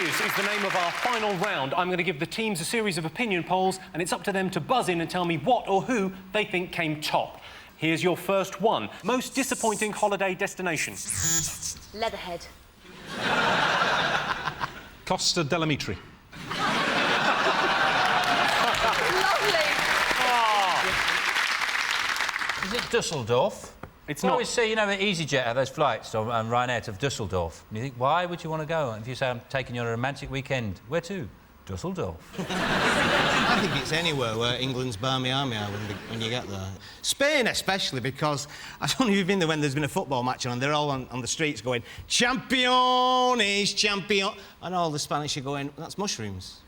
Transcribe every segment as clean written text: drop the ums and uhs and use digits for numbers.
is the name of our final round. I'm going to give the teams a series of opinion polls, and it's up to them to buzz in and tell me what or who they think came top. Here's your first one. Most disappointing holiday destination. Leatherhead. Costa Delamitri. Lovely. Is it Dusseldorf? It's You not. always see, you know, the EasyJet have those flights on Ryanair to Dusseldorf. And you think, why would you want to go? And if you say, I'm taking you on a romantic weekend, where to? Dusseldorf. I think it's anywhere where England's barmy army are when you get there. Spain especially, because I don't know if you've been there when there's been a football match on and they're all on the streets going, Championes, champion... And all the Spanish are going, that's mushrooms.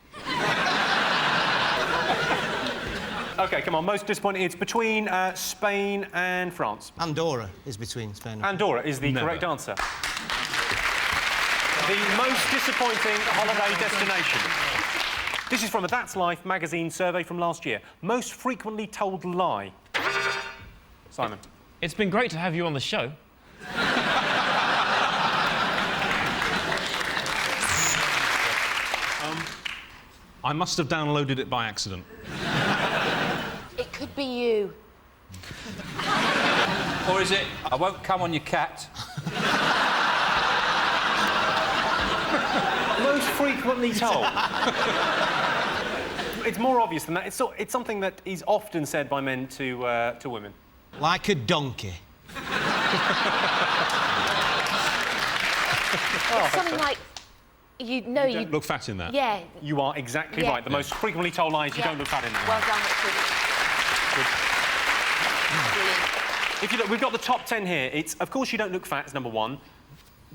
OK, come on, most disappointing. It's between Spain and France. Andorra is between Spain and... Andorra is the correct answer. The most disappointing holiday destination. This is from a That's Life magazine survey from last year. Most frequently told lie. Simon. It's been great to have you on the show. I must have downloaded it by accident. It could be you. Or is it, I won't come on your cat? Most frequently told. It's more obvious than that. It's something that is often said by men to women. Like a donkey. Something like... You Don't look fat in that. Yeah. You are exactly Yeah. right. The most frequently told lie is you Yeah. don't look fat in that. Well done, Richard. Brilliant. If you look, we've got the top 10 here. It's, of course, you don't look fat, is number one.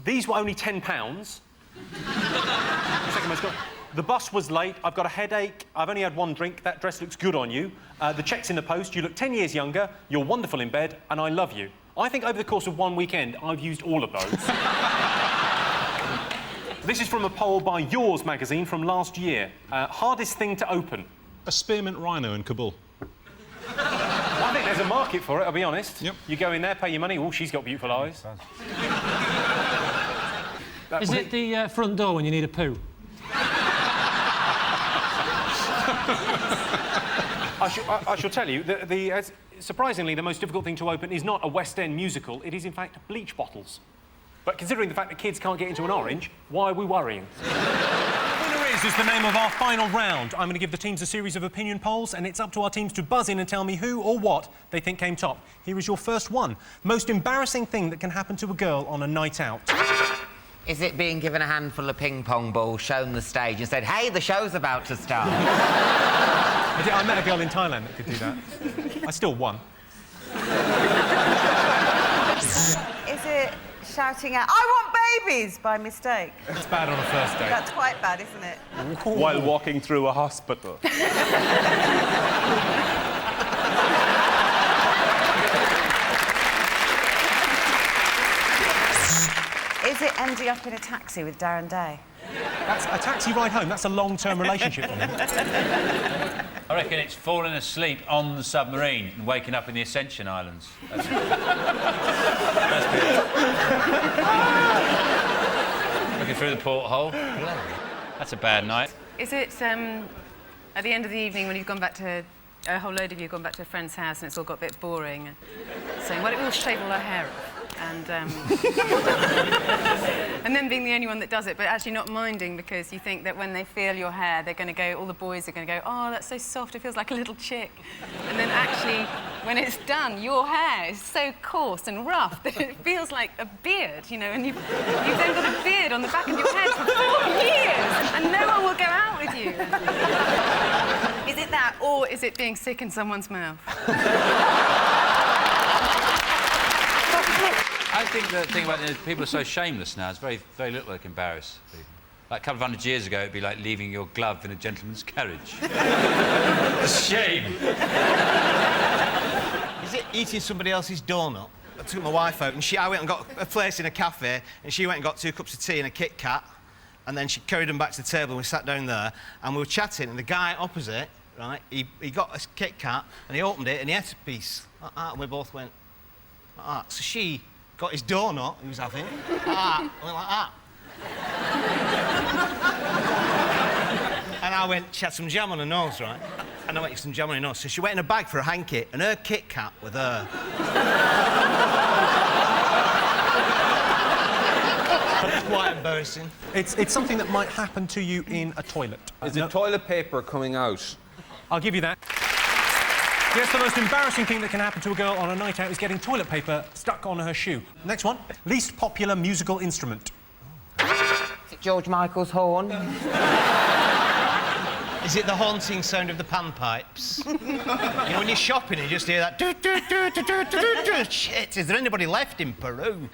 These were only £10. Second most. The bus was late. I've got a headache. I've only had one drink. That dress looks good on you. The check's in the post. You look 10 years younger. You're wonderful in bed, and I love you. I think over the course of one weekend, I've used all of those. This is from a poll by Yours magazine from last year. Hardest thing to open. A spearmint rhino in Kabul. I think there's a market for it, I'll be honest. Yep. You go in there, pay your money. Oh, she's got beautiful eyes. Is it the front door when you need a poo? I shall tell you, surprisingly, the most difficult thing to open is not a West End musical. It is, in fact, bleach bottles. But considering the fact that kids can't get into an orange, why are we worrying? Winner is the name of our final round. I'm going to give the teams a series of opinion polls, and it's up to our teams to buzz in and tell me who or what they think came top. Here is your first one. Most embarrassing thing that can happen to a girl on a night out. Is it being given a handful of ping-pong balls, shown the stage and said, hey, the show's about to start? I met a girl in Thailand that could do that. I still won. Is it shouting out, I want babies, by mistake? It's bad on a first date. That's quite bad, isn't it? While walking through a hospital. Is it ending up in a taxi with Darren Day? That's a taxi ride home. That's a long-term relationship for me. I reckon it's falling asleep on the submarine and waking up in the Ascension Islands. That's looking through the porthole. That's a bad night. Is it at the end of the evening when you've gone back to... A whole load of you have gone back to a friend's house and it's all got a bit boring, saying, well, it will shave all our hair off. And then being the only one that does it, but actually not minding because you think that when they feel your hair, they're going to go, all the boys are going to go, oh, that's so soft, it feels like a little chick. And then actually, when it's done, your hair is so coarse and rough that it feels like a beard, you know, and you've then got a beard on the back of your head for 4 years, and no one will go out with you. Is it that, or is it being sick in someone's mouth? I think the thing about people are so shameless now, it's very, very little that can embarrass people. Like a couple of 100 years ago, it'd be like leaving your glove in a gentleman's carriage. Shame. Is it eating somebody else's donut? I took my wife out and I went and got a place in a cafe and she went and got 2 cups of tea and a Kit Kat and then she carried them back to the table and we sat down there and we were chatting and the guy opposite, right, he got a Kit Kat and he opened it and he ate a piece like that and we both went like that. So she got his donut he was having like that, went like that. she had some jam on her nose, right? And I went, some jam on her nose. So she went in a bag for a hanky, and her Kit Kat with her. Quite embarrassing. It's something that might happen to you in a toilet. Is the toilet paper coming out? I'll give you that. Yes, the most embarrassing thing that can happen to a girl on a night out is getting toilet paper stuck on her shoe. Next one. Least popular musical instrument. Is it George Michael's horn? Is it the haunting sound of the panpipes? You know, when you're shopping and you just hear that... Do, do, do, do, do, do, do. Shit, is there anybody left in Peru?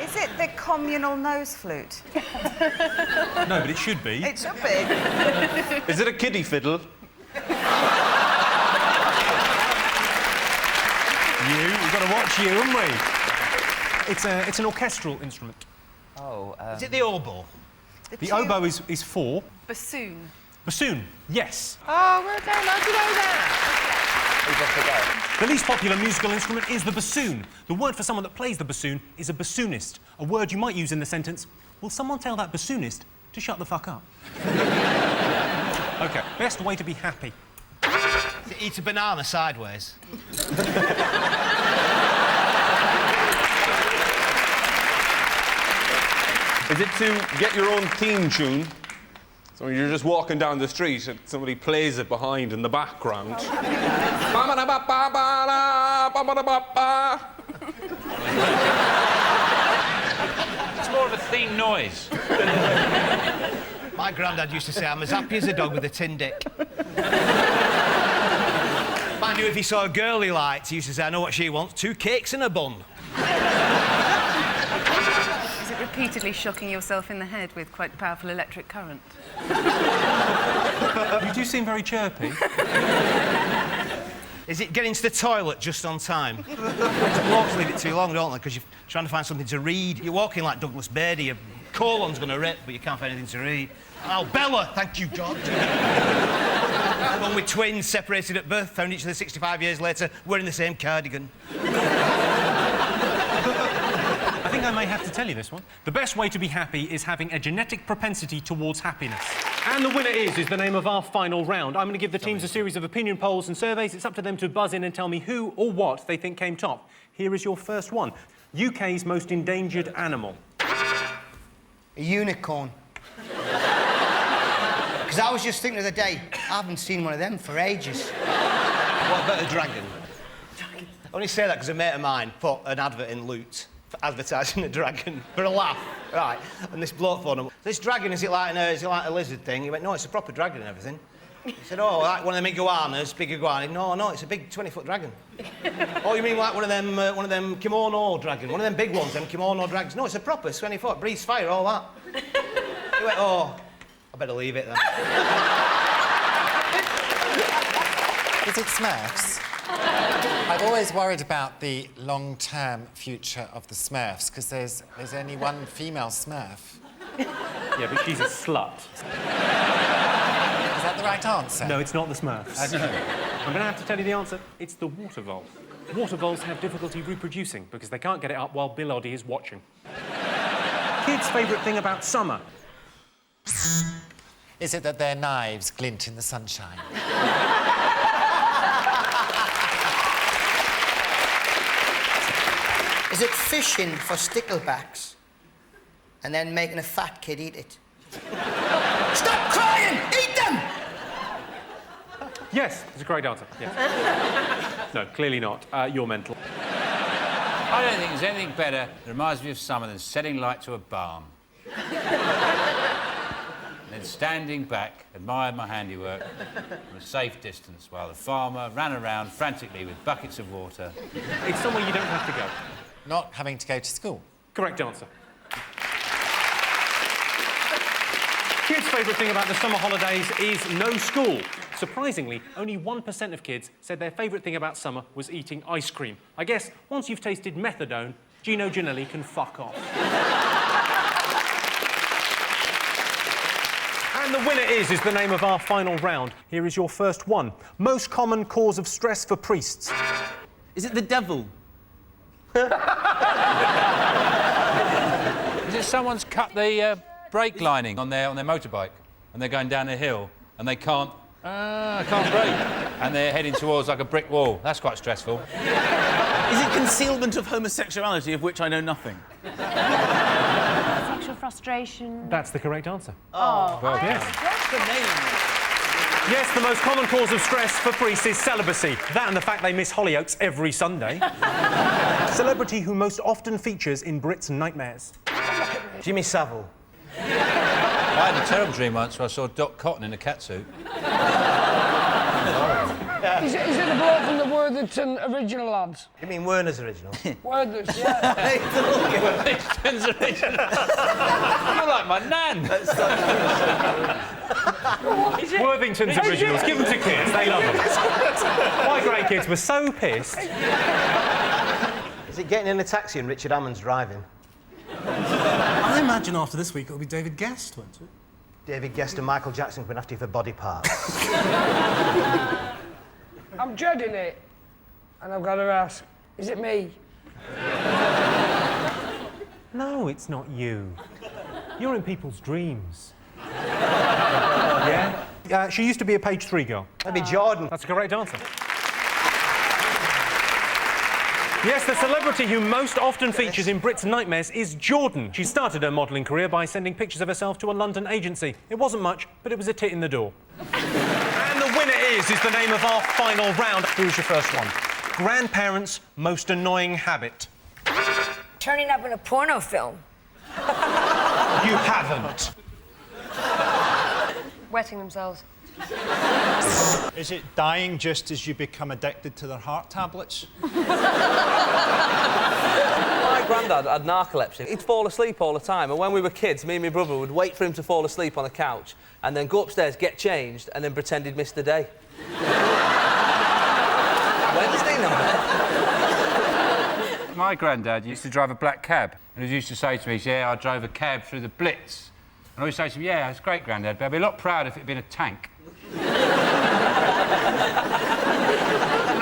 Is it the communal nose flute? No, but it should be. It should be. Is it a kiddie fiddle? We've got to watch you, haven't we? It's an orchestral instrument. Oh, Is it the oboe? The oboe is 4. Bassoon. Bassoon, yes. Oh, well done. How'd you know that? The least popular musical instrument is the bassoon. The word for someone that plays the bassoon is a bassoonist, a word you might use in the sentence, will someone tell that bassoonist to shut the fuck up? OK, best way to be happy. Eat a banana sideways. Is it to get your own theme tune? So when you're just walking down the street and somebody plays it behind in the background. It's more of a theme noise. My granddad used to say, I'm as happy as a dog with a tin dick. Mind you, if he saw a girl he liked, he used to say, I know what she wants, 2 cakes and a bun. Is it repeatedly shocking yourself in the head with quite powerful electric current? You do seem very chirpy. Is it getting to the toilet just on time? Blokes leave it too long, don't they? Because you're trying to find something to read. You're walking like Douglas Beardy, your colon's going to rip, but you can't find anything to read. Oh, Bella, thank you, God. One with twins separated at birth, found each other 65 years later, wearing the same cardigan. I think I may have to tell you this one. The best way to be happy is having a genetic propensity towards happiness. And the winner is the name of our final round. I'm going to give the teams a series of opinion polls and surveys. It's up to them to buzz in and tell me who or what they think came top. Here is your first one. UK's most endangered animal. A unicorn. Because I was just thinking the other day, I haven't seen one of them for ages. What about a dragon? I only say that because a mate of mine put an advert in Loot for advertising a dragon for a laugh, right? And this bloke phoned him. This dragon, is it like a lizard thing? He went, no, it's a proper dragon and everything. He said, oh, like one of them iguanas, big iguana. No, it's a big 20-foot dragon. Oh, you mean like one of them kimono dragon, one of them big ones, them kimono dragons? No, it's a proper 20-foot, breathes fire, all that. He went, oh, I better leave it then. Is it Smurfs? I've always worried about the long-term future of the Smurfs, because there's only one female Smurf. Yeah, but she's a slut. Is that the right answer? No, it's not the Smurfs. I'm going to have to tell you the answer. It's the water vole. Water voles have difficulty reproducing because they can't get it up while Bill Oddie is watching. Kids' favourite thing about summer. Is it that their knives glint in the sunshine? Is it fishing for sticklebacks and then making a fat kid eat it? Stop crying! Eat them! Yes, it's a great answer. Yes. No, clearly not. You're mental. I don't think there's anything better that reminds me of summer than setting light to a barn. Then standing back, admired my handiwork from a safe distance while the farmer ran around frantically with buckets of water. It's somewhere you don't have to go. Not having to go to school. Correct answer. Kids' favourite thing about the summer holidays is no school. Surprisingly, only 1% of kids said their favourite thing about summer was eating ice cream. I guess once you've tasted methadone, Gino Ginelli can fuck off. And the winner is the name of our final round. Here is your first one. Most common cause of stress for priests. Is it the devil? Is it someone's cut the brake lining on their motorbike, and they're going down a hill, and they can't brake, and they're heading towards like a brick wall. That's quite stressful. Is it concealment of homosexuality, of which I know nothing? Sexual frustration. That's the correct answer. Oh, well, yes. That's the name. Yes, the most common cause of stress for priests is celibacy. That and the fact they miss Hollyoaks every Sunday. Celebrity who most often features in Brits' nightmares. Jimmy Savile. I had a terrible dream once where I saw Doc Cotton in a catsuit. Is it the bloke from the Worthington original lads? You mean Werner's original? Worthington, yeah. Worthington's original. You're like my nan. Worthington's originals. Give them to kids. They love them. My grandkids were so pissed. Is it getting in a taxi and Richard Hammond's driving? I imagine after this week it'll be David Guest, won't it? David Guest and Michael Jackson have been after you for body parts. I'm dreading it. And I've got to ask, is it me? No, it's not you. You're in people's dreams. Yeah? She used to be a page 3 girl. That'd be Jordan. That's a correct answer. Yes, the celebrity who most often features in Brits' nightmares is Jordan. She started her modelling career by sending pictures of herself to a London agency. It wasn't much, but it was a tit in the door. And the winner is the name of our final round. Who's your first one? Grandparents' most annoying habit. Turning up in a porno film. You haven't. Wetting themselves. Is it dying just as you become addicted to their heart tablets? My granddad had narcolepsy. He'd fall asleep all the time, and when we were kids, me and my brother would wait for him to fall asleep on the couch and then go upstairs, get changed, and then pretend he'd missed the day. Wednesday night. My granddad used to drive a black cab, and he used to say to me, yeah, I drove a cab through the Blitz. And I always say to him, yeah, it's great, Grandad, but I'd be a lot prouder if it had been a tank. And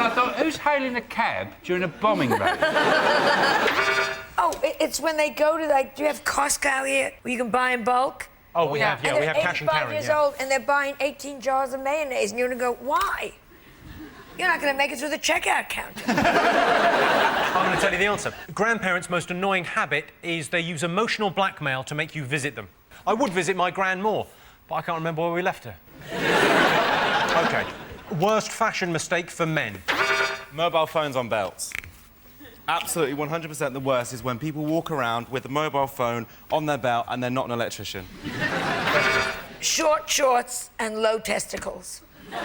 I thought, who's hailing a cab during a bombing raid? Oh, it's when they go to, like, do you have Costco here where you can buy in bulk? Oh, we have, yeah, we have cash and carry. They're 85 years old and they're buying 18 jars of mayonnaise, and you're going to go, why? You're not going to make it through the checkout counter. I'm going to tell you the answer. Grandparents' most annoying habit is they use emotional blackmail to make you visit them. I would visit my gran more, but I can't remember where we left her. OK. Worst fashion mistake for men. Mobile phones on belts. Absolutely 100% the worst is when people walk around with a mobile phone on their belt and they're not an electrician. Short shorts and low testicles. When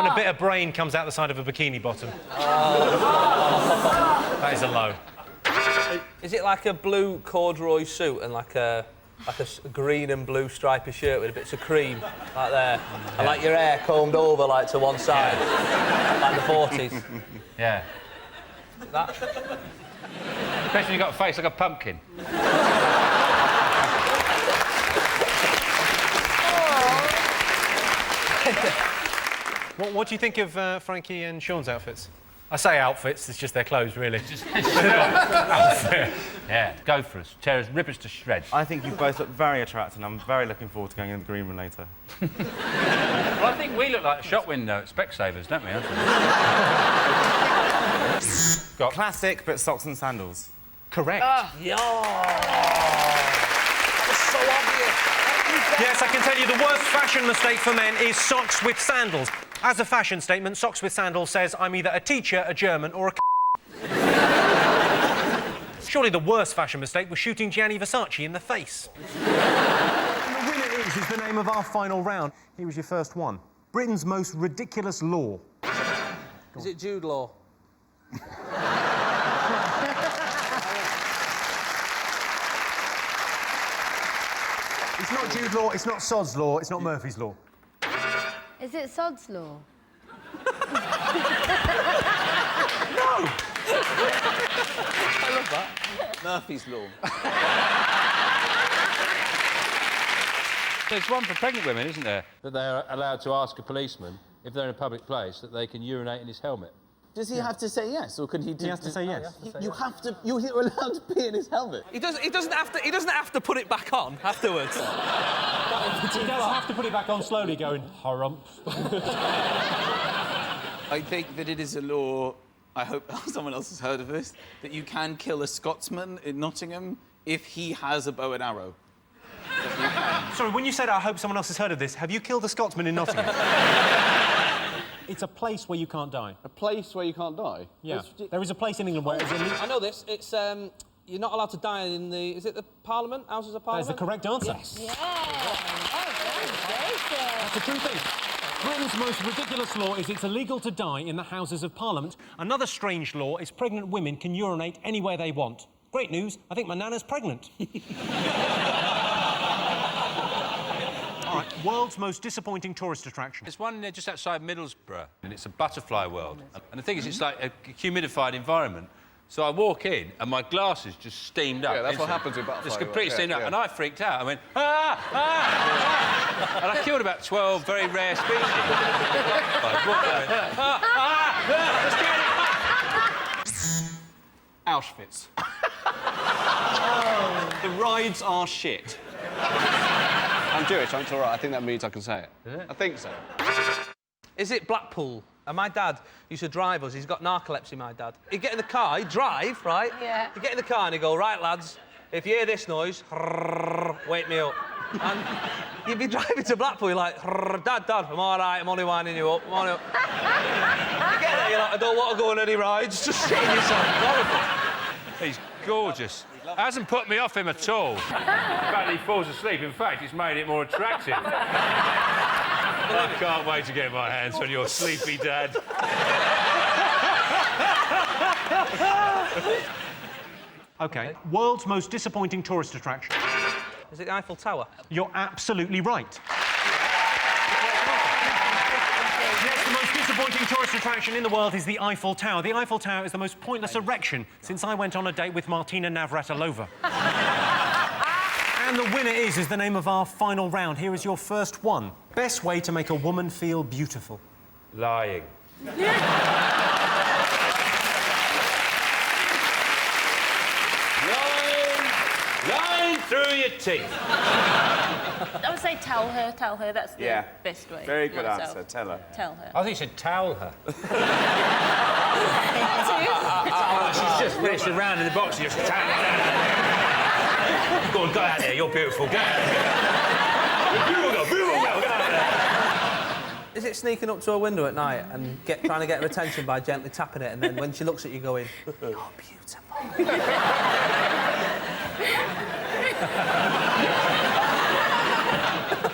a bit of brain comes out the side of a bikini bottom. That is a low. Is it like a blue corduroy suit and like a green and blue stripy shirt with bits of cream, like there, and like your hair combed over, like to one side, like the 40s? Yeah. That? Especially you've got a face like a pumpkin. What do you think of Frankie and Sean's outfits? I say outfits, it's just their clothes, really. Outfit. Yeah, go for us. Rip us to shreds. I think you both look very attractive, and I'm very looking forward to going in the green room later. Well, I think we look like a shop window at Specsavers, don't we? Got classic, but socks and sandals. Correct. Yeah. That was so obvious. Yes, I can tell you the worst fashion mistake for men is socks with sandals. As a fashion statement, socks with sandals says I'm either a teacher, a German, or a Surely the worst fashion mistake was shooting Gianni Versace in the face. And the winner is the name of our final round. Here was your first one. Britain's most ridiculous law. Is it Jude Law? It's not Jude Law, it's not Sod's Law, it's not Murphy's Law. Is it Sod's Law? No! I love that. Murphy's Law. There's one for pregnant women, isn't there? That they're allowed to ask a policeman, if they're in a public place, that they can urinate in his helmet. Does he have to say yes, or can he? He has to say yes. You have to. You're allowed to pee in his helmet. He doesn't have to put it back on afterwards. He does have to put it back on slowly, going, harump. I think that it is a law. I hope someone else has heard of this. That you can kill a Scotsman in Nottingham if he has a bow and arrow. Sorry, when you said I hope someone else has heard of this, have you killed a Scotsman in Nottingham? It's a place where you can't die. A place where you can't die? Yeah. There is a place in England where it's illegal. I know this. It's you're not allowed to die in the. Is it the Parliament? Houses of Parliament? That is the correct answer. Yes. That's a true thing. Britain's most ridiculous law is it's illegal to die in the Houses of Parliament. Another strange law is pregnant women can urinate anywhere they want. Great news, I think my nana's pregnant. All right, world's most disappointing tourist attraction. There's one just outside Middlesbrough, and it's a butterfly world. And the thing is, it's like a humidified environment. So I walk in, and my glasses just steamed up. Yeah, that's what instantly. happens with butterfly It's completely world, steamed yeah, up, yeah. and I freaked out. I went, ah, ah, ah. And I killed about 12 very rare species. Auschwitz. The rides are shit. I'm Jewish, it's all right. I think that means I can say it. Is it? I think so. Is it Blackpool? And my dad used to drive us. He's got narcolepsy, my dad. He'd get in the car, he'd drive, right? Yeah. He'd get in the car and he'd go, right, lads, if you hear this noise, wake me up. And you'd be driving to Blackpool, you're like, Dad, I'm all right, I'm only winding you up, I'm only... You get there, you're like, I don't want to go on any rides, just shitting yourself. It's horrible. He's gorgeous. Hasn't put me off him at all. In fact, he falls asleep. In fact, it's made it more attractive. I can't wait to get my hands on your sleepy dad. OK, world's most disappointing tourist attraction. Is it the Eiffel Tower? You're absolutely right. Yes, the most disappointing tourist attraction in the world is the Eiffel Tower. The Eiffel Tower is the most pointless erection since I went on a date with Martina Navratilova. And the winner is the name of our final round. Here is your first one. Best way to make a woman feel beautiful. Lying. Lying through your teeth. I would say tell her. That's the best way. Very good myself. answer. Tell her. Tell her. I think you said towel her. She's just finished the round in the box. You just towel her. Go on, go out there. You're beautiful. Go out there. Beautiful, go out there. Is it sneaking up to a window at night and trying to get her attention by gently tapping it, and then when she looks at you going, you're beautiful?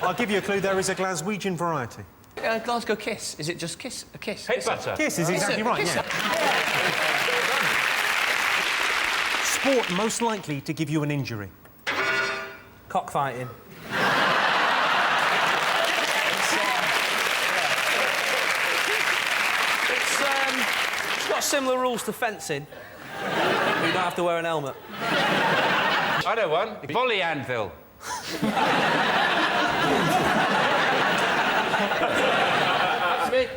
I'll give you a clue. There is a Glaswegian variety. Glasgow kiss. Is it just kiss? A kiss? Hit butter. Kiss is exactly right, yeah. Sport most likely to give you an injury. Cockfighting. It's got similar rules to fencing. But you don't have to wear an helmet. I know one. Volley anvil. That's me.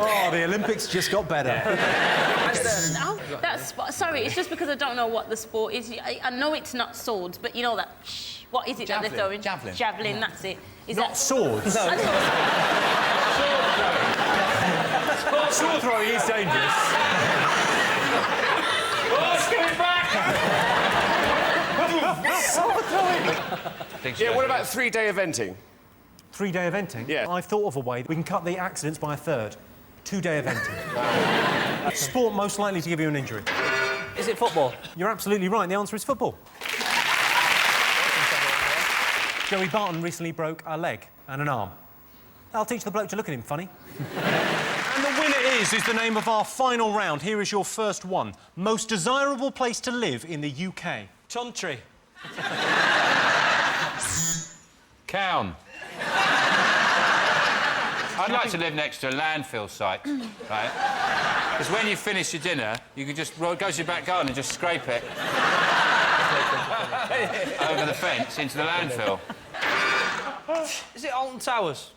Oh, the Olympics just got better. Sorry, it's just because I don't know what the sport is. I know it's not swords, but you know that. What is it that they're throwing? Javelin. Javelin, that's it. Is Not that swords. No. Sword throwing is dangerous. Let's get it back! Sword throwing. Yeah, what about 3-day eventing? 3-day eventing? Yeah. I've thought of a way we can cut the accidents by a third. 2-day eventing. Sport most likely to give you an injury. Is it football? You're absolutely right. The answer is football. Joey Barton recently broke a leg and an arm. I'll teach the bloke to look at him funny. And the winner is the name of our final round. Here is your first one. Most desirable place to live in the UK. Chuntry. Cown. I'd like to live next to a landfill site, right? Because when you finish your dinner, you can just go to your back garden and just scrape it over the fence into the landfill. Is it Alton Towers?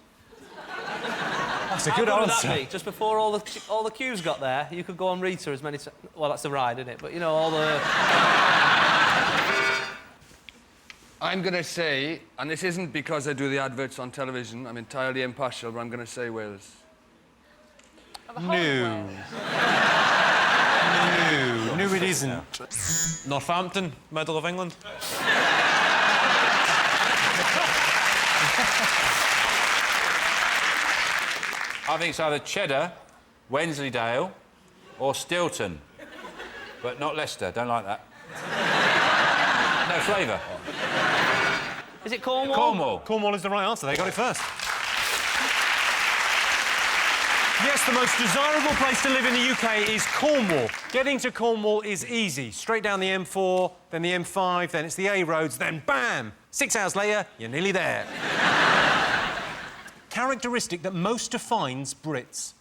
That's a How good would answer. that be? Just before all the queues got there, you could go on Rita as many times. Well, that's the ride, isn't it? But, you know, all the... I'm going to say, and this isn't because I do the adverts on television, I'm entirely impartial, but I'm going to say Wales. No. No, it isn't. Northampton, Medal of England. I think it's either Cheddar, Wensleydale, or Stilton. But not Leicester, don't like that. No flavour. Is it Cornwall? Cornwall. Cornwall is the right answer. They got it first. Yes, the most desirable place to live in the UK is Cornwall. Getting to Cornwall is easy. Straight down the M4, then the M5, then it's the A roads, then bam! 6 hours later, you're nearly there. Characteristic that most defines Brits.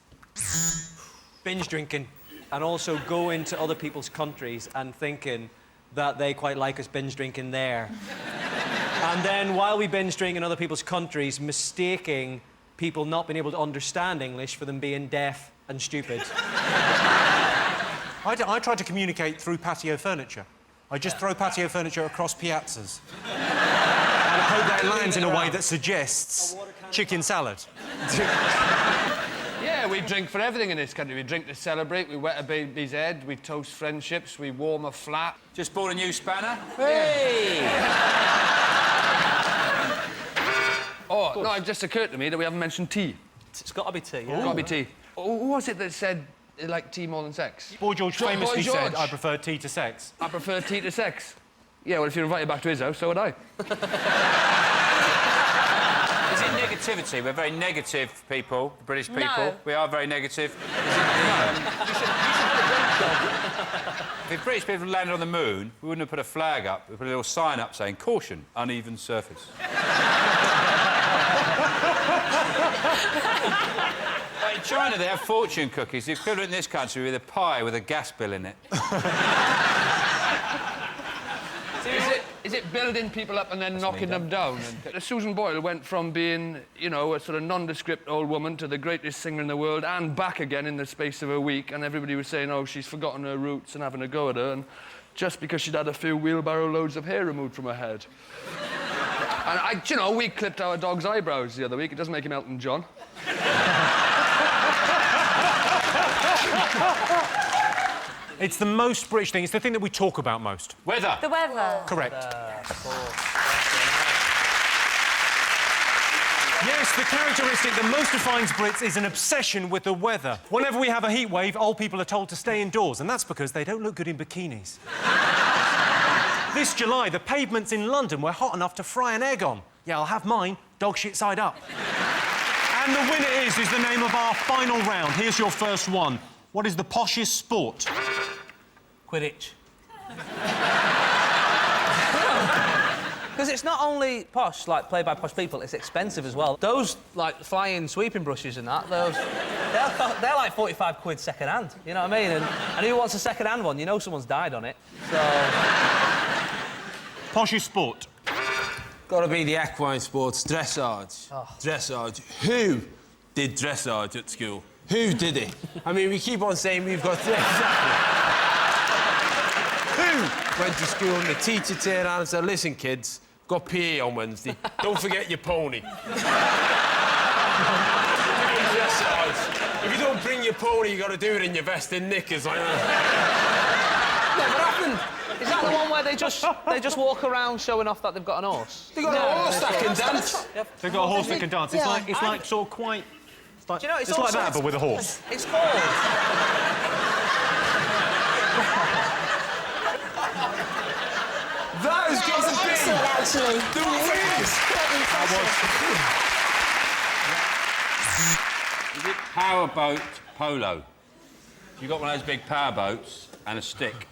Binge drinking. And also going to other people's countries and thinking that they quite like us binge drinking there. And then, while we binge drink in other people's countries, mistaking people not being able to understand English for them being deaf and stupid. I try to communicate through patio furniture. I just throw patio furniture across piazzas. And I hope that it lands in a way that suggests chicken salad. Yeah, we drink for everything in this country. We drink to celebrate, we wet a baby's head, we toast friendships, we warm a flat. Just bought a new spanner. Hey! Oh, no, it just occurred to me that we haven't mentioned tea. It's got to be tea, yeah. It's got to be tea. Oh, who was it that said they like tea more than sex? Boy George famously Boy George. said, I prefer tea to sex. I prefer tea to sex. Yeah, well, if you're invited back to his house, so would I. Is it negativity? We're very negative people, British people. No. We are very negative. Is it the, if British people landed on the moon, we wouldn't have put a flag up. We put a little sign up saying, caution, uneven surface. In China, they have fortune cookies. The equivalent in this country with a pie with a gas bill in it. Is it building people up and then knocking them down? Susan Boyle went from being, you know, a sort of nondescript old woman to the greatest singer in the world and back again in the space of a week, and everybody was saying, oh, she's forgotten her roots and having a go at her, and just because she'd had a few wheelbarrow loads of hair removed from her head. And, you know, we clipped our dog's eyebrows the other week. It doesn't make him Elton John. It's the most British thing. It's the thing that we talk about most. Weather. The weather. Correct. Yes, the characteristic that most defines Brits is an obsession with the weather. Whenever we have a heat wave, old people are told to stay indoors, and that's because they don't look good in bikinis. This July, the pavements in London were hot enough to fry an egg on. Yeah, I'll have mine, dog shit side up. And the winner is the name of our final round. Here's your first one. What is the poshest sport? Quidditch. Because it's not only posh, like, played by posh people, it's expensive as well. Those, like, flying sweeping brushes and that, they're like 45 quid second-hand, you know what I mean? And who wants a second-hand one? You know someone's died on it, so... Poshest sport? Gotta be the equine sports, dressage. Oh. Dressage. Who did dressage at school? Who did it? I mean, we keep on saying we've got... Exactly. Who went to school and the teacher turned around and said, listen, kids, got PE on Wednesday. Don't forget your pony. If you don't bring your pony, you got to do it in your vest and knickers. Like that. Yeah, what happened? Is that the one where they just walk around showing off that they've got an horse? They got a horse that can dance. They've got a horse that can dance. It's like sort of quite... It's like, Do you know, it's like that, but with a horse. It's called... That is good as Actually. The winners! Is it powerboat polo? You've got one of those big power boats and a stick.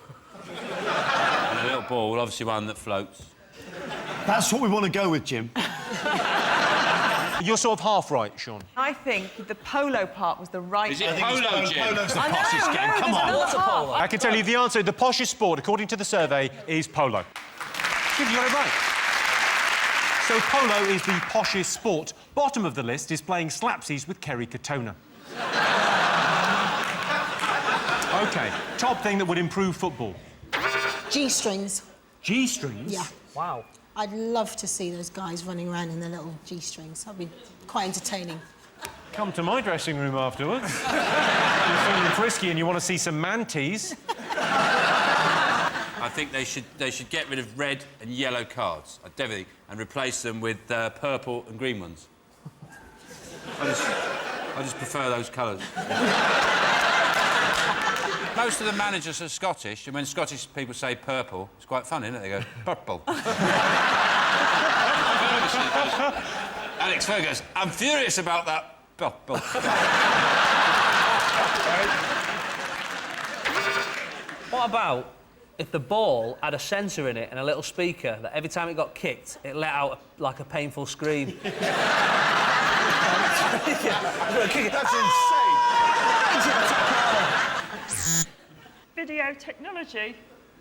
And a little ball, obviously one that floats. That's what we want to go with, Jim. You're sort of half right, Sean. I think the polo part was the right... Is it polo, Jim? Polo's the I know, poshest game. no, Come there's on. another half. I can tell you the answer. The poshest sport, according to the survey, is polo. Jim, you got it right. So polo is the poshest sport. bottom of the list is playing slapsies with Kerry Katona. OK, top thing that would improve football. G-strings. G-strings? Yeah. Wow. I'd love to see those guys running around in their little G-strings. That'd be quite entertaining. Come to my dressing room afterwards. You're feeling frisky and you want to see some mantees. I think they should get rid of red and yellow cards, definitely, and replace them with purple and green ones. I just prefer those colours. Most of the managers are Scottish, and when Scottish people say purple, it's quite funny, isn't it? They go, purple. Alex Fergus, I'm furious about that purple. What about if the ball had a sensor in it and a little speaker that every time it got kicked, it let out like a painful scream? That's Video technology.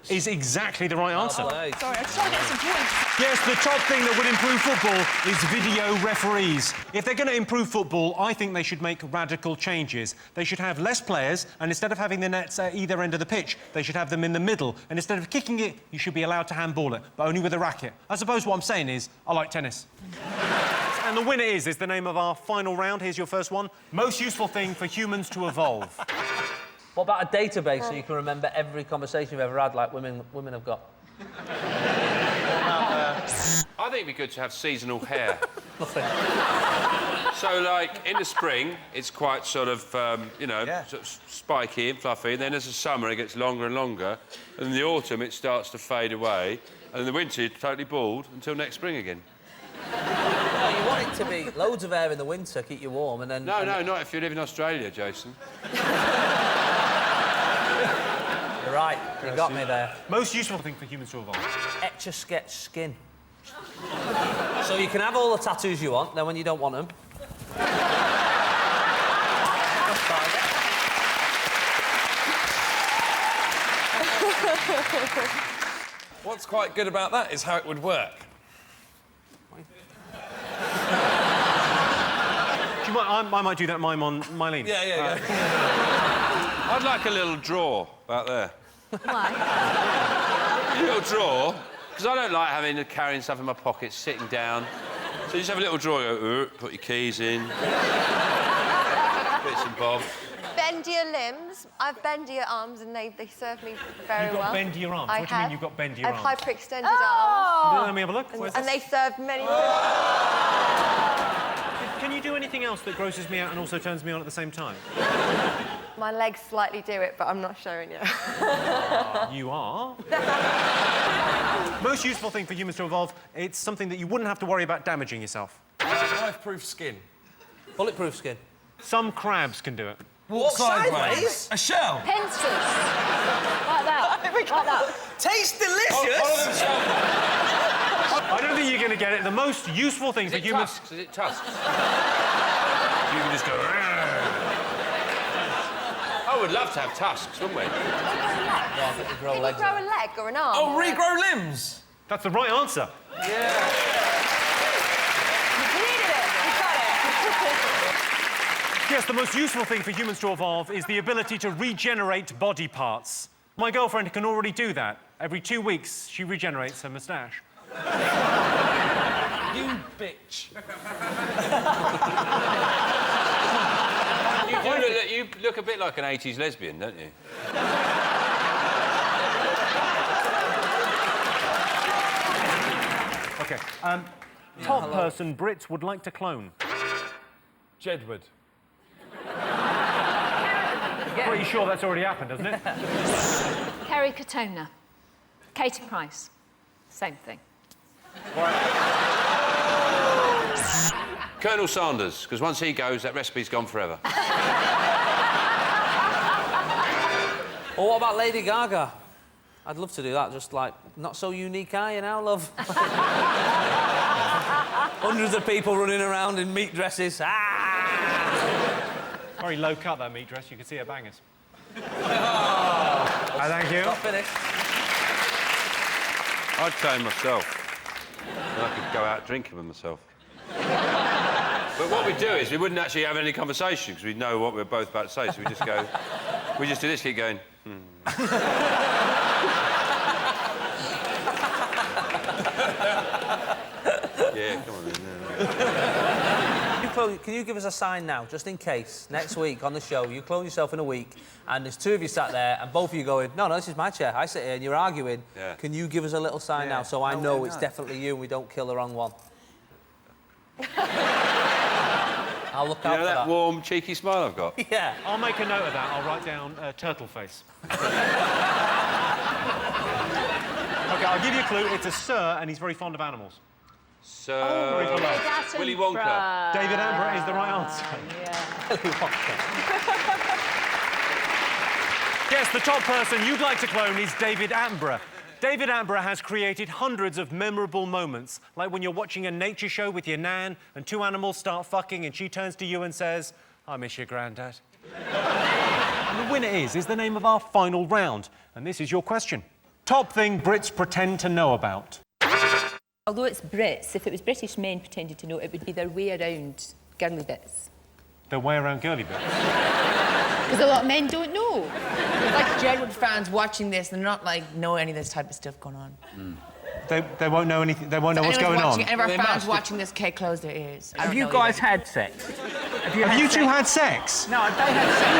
Is exactly the right answer. Sorry, I was trying to get some points. Yes, the top thing that would improve football is video referees. If they're going to improve football, I think they should make radical changes. They should have less players, and instead of having the nets at either end of the pitch, they should have them in the middle. And instead of kicking it, you should be allowed to handball it, but only with a racket. I suppose what I'm saying is, I like tennis. And the winner is the name of our final round. Here's your first one. Most useful thing for humans to evolve. What about a database so you can remember every conversation you've ever had, like women have got? I think it'd be good to have seasonal hair. So, like, in the spring, it's quite sort of, sort of spiky and fluffy. Then as the summer, it gets longer and longer. And in the autumn, it starts to fade away. And in the winter, you're totally bald until next spring again. No, you want it to be loads of hair in the winter, keep you warm, and then... No, not if you live in Australia, Jason. You're right, you got me there. Most useful thing for humans to evolve. Etch-a-sketch skin. So you can have all the tattoos you want, then when you don't want them... That's fine. What's quite good about that is how it would work. Do you mind, I might do that mime on Mylene. Yeah. I'd like a little drawer back there. Why? A little drawer, because I don't like carrying stuff in my pockets, sitting down. So you just have a little drawer, go, put your keys in, bits and bobs. Bendier limbs. I've bendier arms and they serve me very well. You've got bendier arms? What do you mean you've got bendier arms? I have hyperextended arms. Let me have a look. And they serve many... Can you do anything else that grosses me out and also turns me on at the same time? My legs slightly do it, but I'm not showing you. You are. Most useful thing for humans to evolve, it's something that you wouldn't have to worry about damaging yourself. Life-proof skin. Bulletproof skin. Some crabs can do it. Walk sideways? A shell? Pincers. Like that. Like that. Tastes delicious! I don't think you're going to get it. The most useful thing for humans... Tusks? Is it tusks? You can just go... I would love to have tusks, wouldn't we? Yeah, I think we grow Can you legs. grow a leg or an arm? Oh, regrow limbs! That's the right answer. Yeah. You needed it. You got it. Yes, the most useful thing for humans to evolve is the ability to regenerate body parts. My girlfriend can already do that. Every 2 weeks, she regenerates her moustache. You bitch. You look a bit like an 80s lesbian, don't you? OK. Top person Brits would like to clone. Jedward. Pretty sure that's already happened, hasn't it? Kerry Katona. Katie Price. Same thing. Colonel Sanders, because once he goes, that recipe's gone forever. Or what about Lady Gaga? I'd love to do that, just like, not so unique, are you now, love? Hundreds of people running around in meat dresses. Very low cut, that meat dress. You can see her bangers. Thank you. Not finished. I'd clone myself. And I could go out drinking with myself. But what we do is we wouldn't actually have any conversation because we'd know what we're both about to say, so we just go... we just do this, keep going... Yeah, come on then. Can you give us a sign now, just in case, next week on the show, you clone yourself in a week, and there's two of you sat there, and both of you going, no, this is my chair, I sit here, and you're arguing. Yeah. Can you give us a little sign now so I know it's definitely you and we don't kill the wrong one? I'll look out for that. Warm, cheeky smile I've got? Yeah. I'll make a note of that. I'll write down turtle face. OK, I'll give you a clue. It's a sir, and he's very fond of animals. Sir... Willy Wonka. David Attenborough is the right answer. Willy Wonka. Yes, the top person you'd like to clone is David Attenborough. David Attenborough has created hundreds of memorable moments, like when you're watching a nature show with your nan and two animals start fucking and she turns to you and says, I miss your granddad. And the winner is the name of our final round. And this is your question. Top thing Brits pretend to know about. Although it's Brits, if it was British men pretending to know, it would be their way around girly bits. Their way around girly bits? Because a lot of men don't know. Like Jedward fans watching this, they're not like know any of this type of stuff going on. They won't know anything. They won't know what's going on. Any of our fans watching this can't close their ears. Have you guys had sex? Have you two had sex? No, they had sex.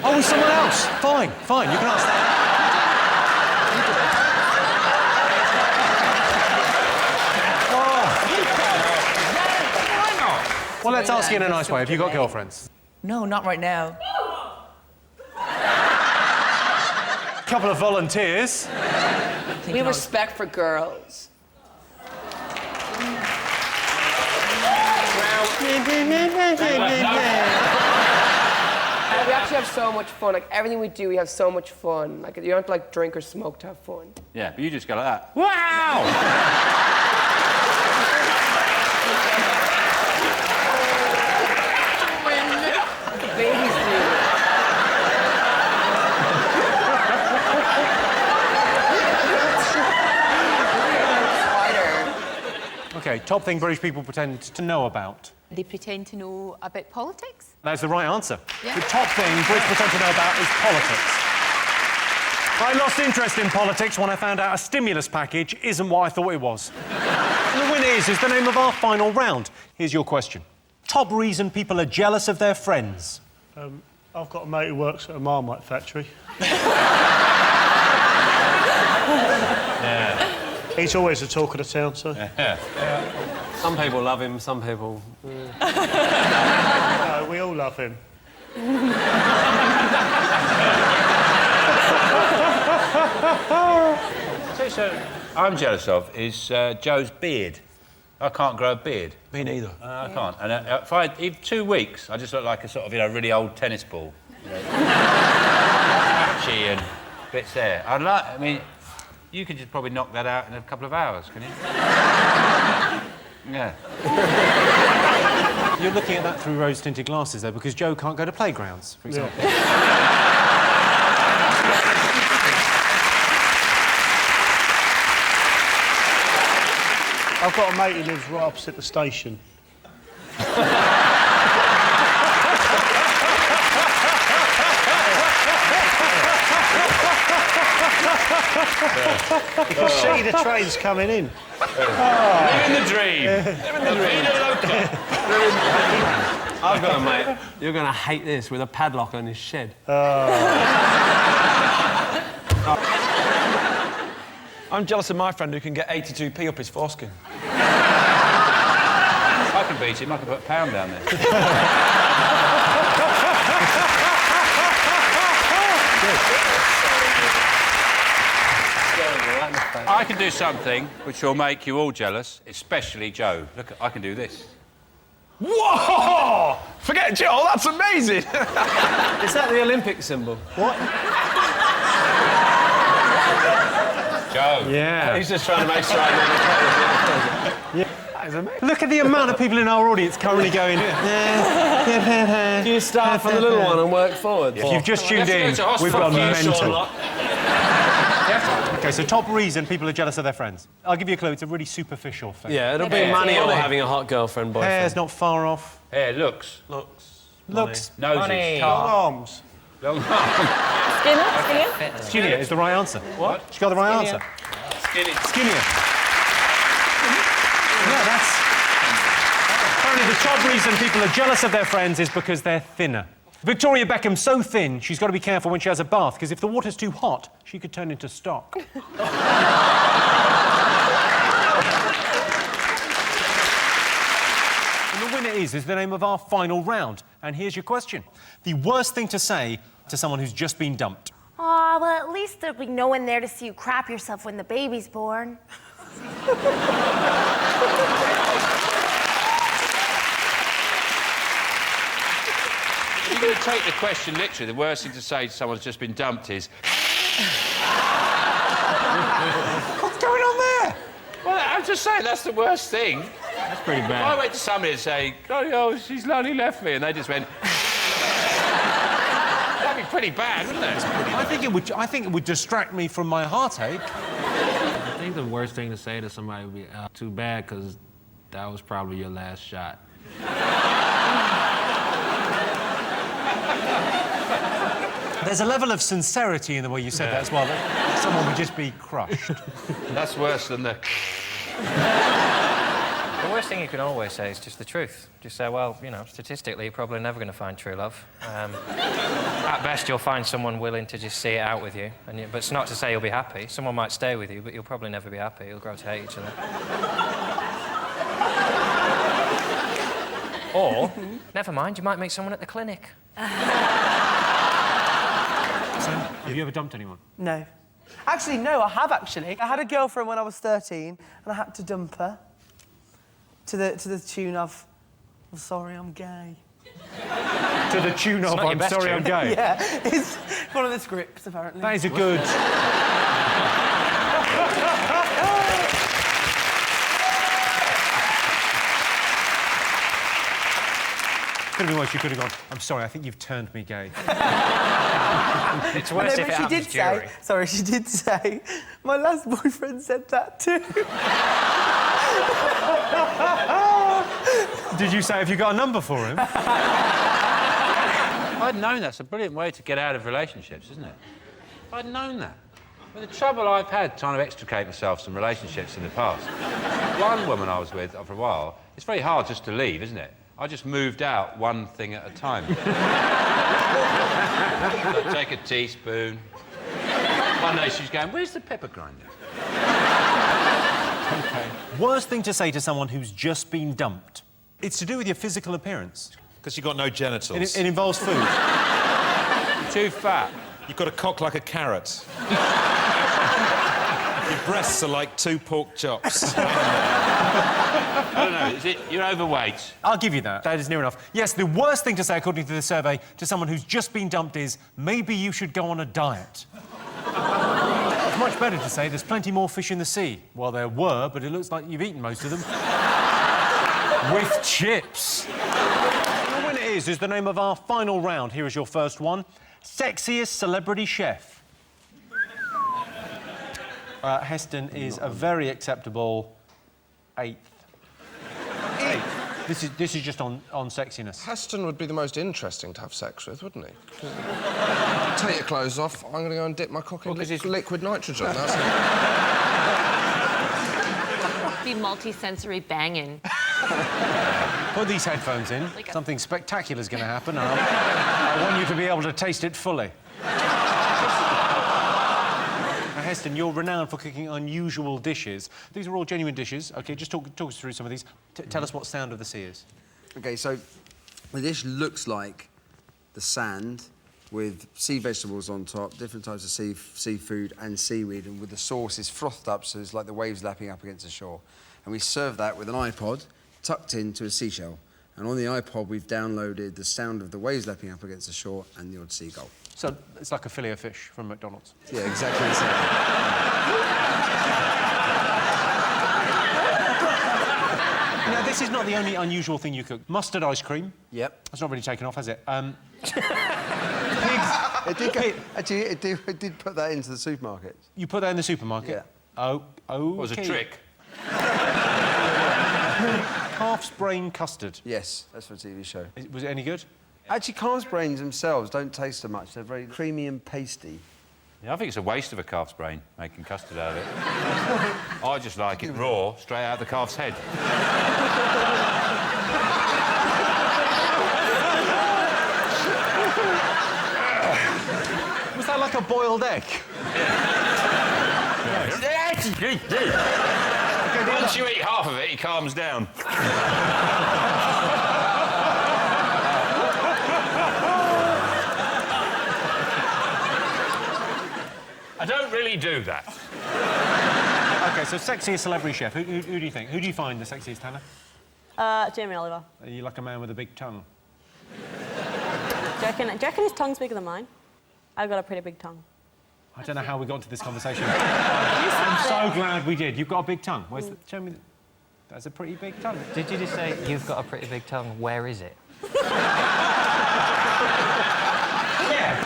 Oh, no. Oh, with someone else. Fine, fine. You can ask that. Well, let's ask you in a nice way. Have you got girlfriends? No, not right now. Couple of volunteers. We have respect for girls. We actually have so much fun. Like, everything we do, we have so much fun. Like, you don't have to, like, drink or smoke to have fun. Yeah, but you just go like that. Wow! Babies do. OK, top thing British people pretend to know about. They pretend to know about politics. That's the right answer. Yeah. The top thing Brits pretend to know about is politics. I lost interest in politics when I found out a stimulus package isn't what I thought it was. And the winner is the name of our final round. Here's your question. Top reason people are jealous of their friends. I've got a mate who works at a Marmite factory. Yeah. He's always the talk of the town, so... Some people love him, some people... No, we all love him. So I'm jealous of is Joe's beard. I can't grow a beard. Me neither. I can't. And if I even 2 weeks, I just look like a sort of really old tennis ball. Patchy and bits there. I mean, you could just probably knock that out in a couple of hours, can you? Yeah. You're looking at that through rose-tinted glasses, though, because Joe can't go to playgrounds, for example. I've got a mate who lives right opposite the station. You can see the trains coming in. Living the dream. Living the dream. I've got a mate. You're going to hate this with a padlock on his shed. I'm jealous of my friend who can get 82p up his foreskin. I can beat him. I can put a pound down there. I can do something which will make you all jealous, especially Joe. Look, I can do this. Whoa! Forget Joe, that's amazing! Is that the Olympic symbol? What? Joe. Yeah. He's just trying to make sure I know. That is amazing. Look at the amount of people in our audience currently going... Do you start from the little one and work forward? If you've just tuned in, we've gone mental. OK, so top reason people are jealous of their friends. I'll give you a clue, it's a really superficial thing. Yeah, it'll be money or having a hot girlfriend, boyfriend. Hair's not far off. Hair, looks. Looks. Noses. Money. Long arms. Long arms. Skinnier is the right answer. What? She got the right answer. Skinnier. Yeah, that's... Apparently the top reason people are jealous of their friends is because they're thinner. Victoria Beckham's so thin, she's got to be careful when she has a bath, because if the water's too hot, she could turn into stock. And the winner is the name of our final round. And here's your question. The worst thing to say to someone who's just been dumped. Aw, well, at least there'll be no one there to see you crap yourself when the baby's born. You're going to take the question literally. The worst thing to say to someone who's just been dumped is... What's going on there? Well, I'm just saying that's the worst thing. That's pretty bad. If I went to somebody and say, oh, she's lonely left me, and they just went... That'd be pretty bad, wouldn't it? I think it would distract me from my heartache. I think the worst thing to say to somebody would be, too bad, because that was probably your last shot. There's a level of sincerity in the way you said that as well, that someone would just be crushed. That's worse than the... The worst thing you can always say is just the truth. Just say, well, you know, statistically, you're probably never going to find true love. At best, you'll find someone willing to just see it out with you. But it's not to say you'll be happy. Someone might stay with you, but you'll probably never be happy. You'll grow to hate each other. Or, never mind, you might meet someone at the clinic. Have you ever dumped anyone? No. Actually, no, I have, actually. I had a girlfriend when I was 13, and I had to dump her to the tune of, I'm sorry, I'm gay. To the tune of, I'm sorry, I'm gay? Yeah, it's one of the scripts, apparently. That is a good... Could have been worse. You could have gone, I'm sorry, I think you've turned me gay. It's worse if it happens during. Sorry, she did say, my last boyfriend said that too. Did you say, have you got a number for him? I'd known that's a brilliant way to get out of relationships, isn't it? I'd known that. Well, the trouble I've had trying to extricate myself from relationships in the past. One woman I was with for a while, it's very hard just to leave, isn't it? I just moved out one thing at a time. I'd take a teaspoon. One day she's going, where's the pepper grinder? OK. Worst thing to say to someone who's just been dumped. It's to do with your physical appearance. Because you've got no genitals. It involves food. You're too fat. You've got a cock like a carrot. Your breasts are like 2 pork chops. I don't know, is it you're overweight? I'll give you that. That is near enough. Yes, the worst thing to say, according to the survey, to someone who's just been dumped is, maybe you should go on a diet. It's much better to say there's plenty more fish in the sea. Well, there were, but it looks like you've eaten most of them. With chips. The winner is the name of our final round. Here is your first one. Sexiest celebrity chef. Heston is a very acceptable 8th. 8th? This is just on sexiness. Heston would be the most interesting to have sex with, wouldn't he? Take your clothes off, I'm going to go and dip my cock in liquid nitrogen. That's it. Be multi-sensory banging. Put these headphones in. Something spectacular is going to happen. I want you to be able to taste it fully. Heston, you're renowned for cooking unusual dishes. These are all genuine dishes. OK, just talk us through some of these. Tell us what Sound of the Sea is. OK, so the dish looks like the sand with sea vegetables on top, different types of seafood and seaweed, and with the sauce is frothed up, so it's like the waves lapping up against the shore. And we serve that with an iPod tucked into a seashell. And on the iPod, we've downloaded the sound of the waves lapping up against the shore and the odd seagull. So it's like a fillet of fish from McDonald's. Yeah, exactly the same. Now, this is not the only unusual thing you cook. Mustard ice cream. Yep. That's not really taken off, has it? It did put that into the supermarket. You put that in the supermarket? Yeah. Oh, okay. What was a trick? Calf's brain custard. Yes, that's for a TV show. Was it any good? Actually, calf's brains themselves don't taste so much. They're very creamy and pasty. Yeah, I think it's a waste of a calf's brain, making custard out of it. I just like it raw, straight out of the calf's head. Was that like a boiled egg? Once you eat half of it, he calms down. I don't really do that. OK, so sexiest celebrity chef. Who do you think? Who do you find the sexiest, Hannah? Jamie Oliver. Are you like a man with a big tongue? Do you reckon his tongue's bigger than mine? I've got a pretty big tongue. I don't know how we got into this conversation. I'm so glad we did. You've got a big tongue. Where's show me. That's a pretty big tongue. Did you just say, you've got a pretty big tongue, where is it? Yeah.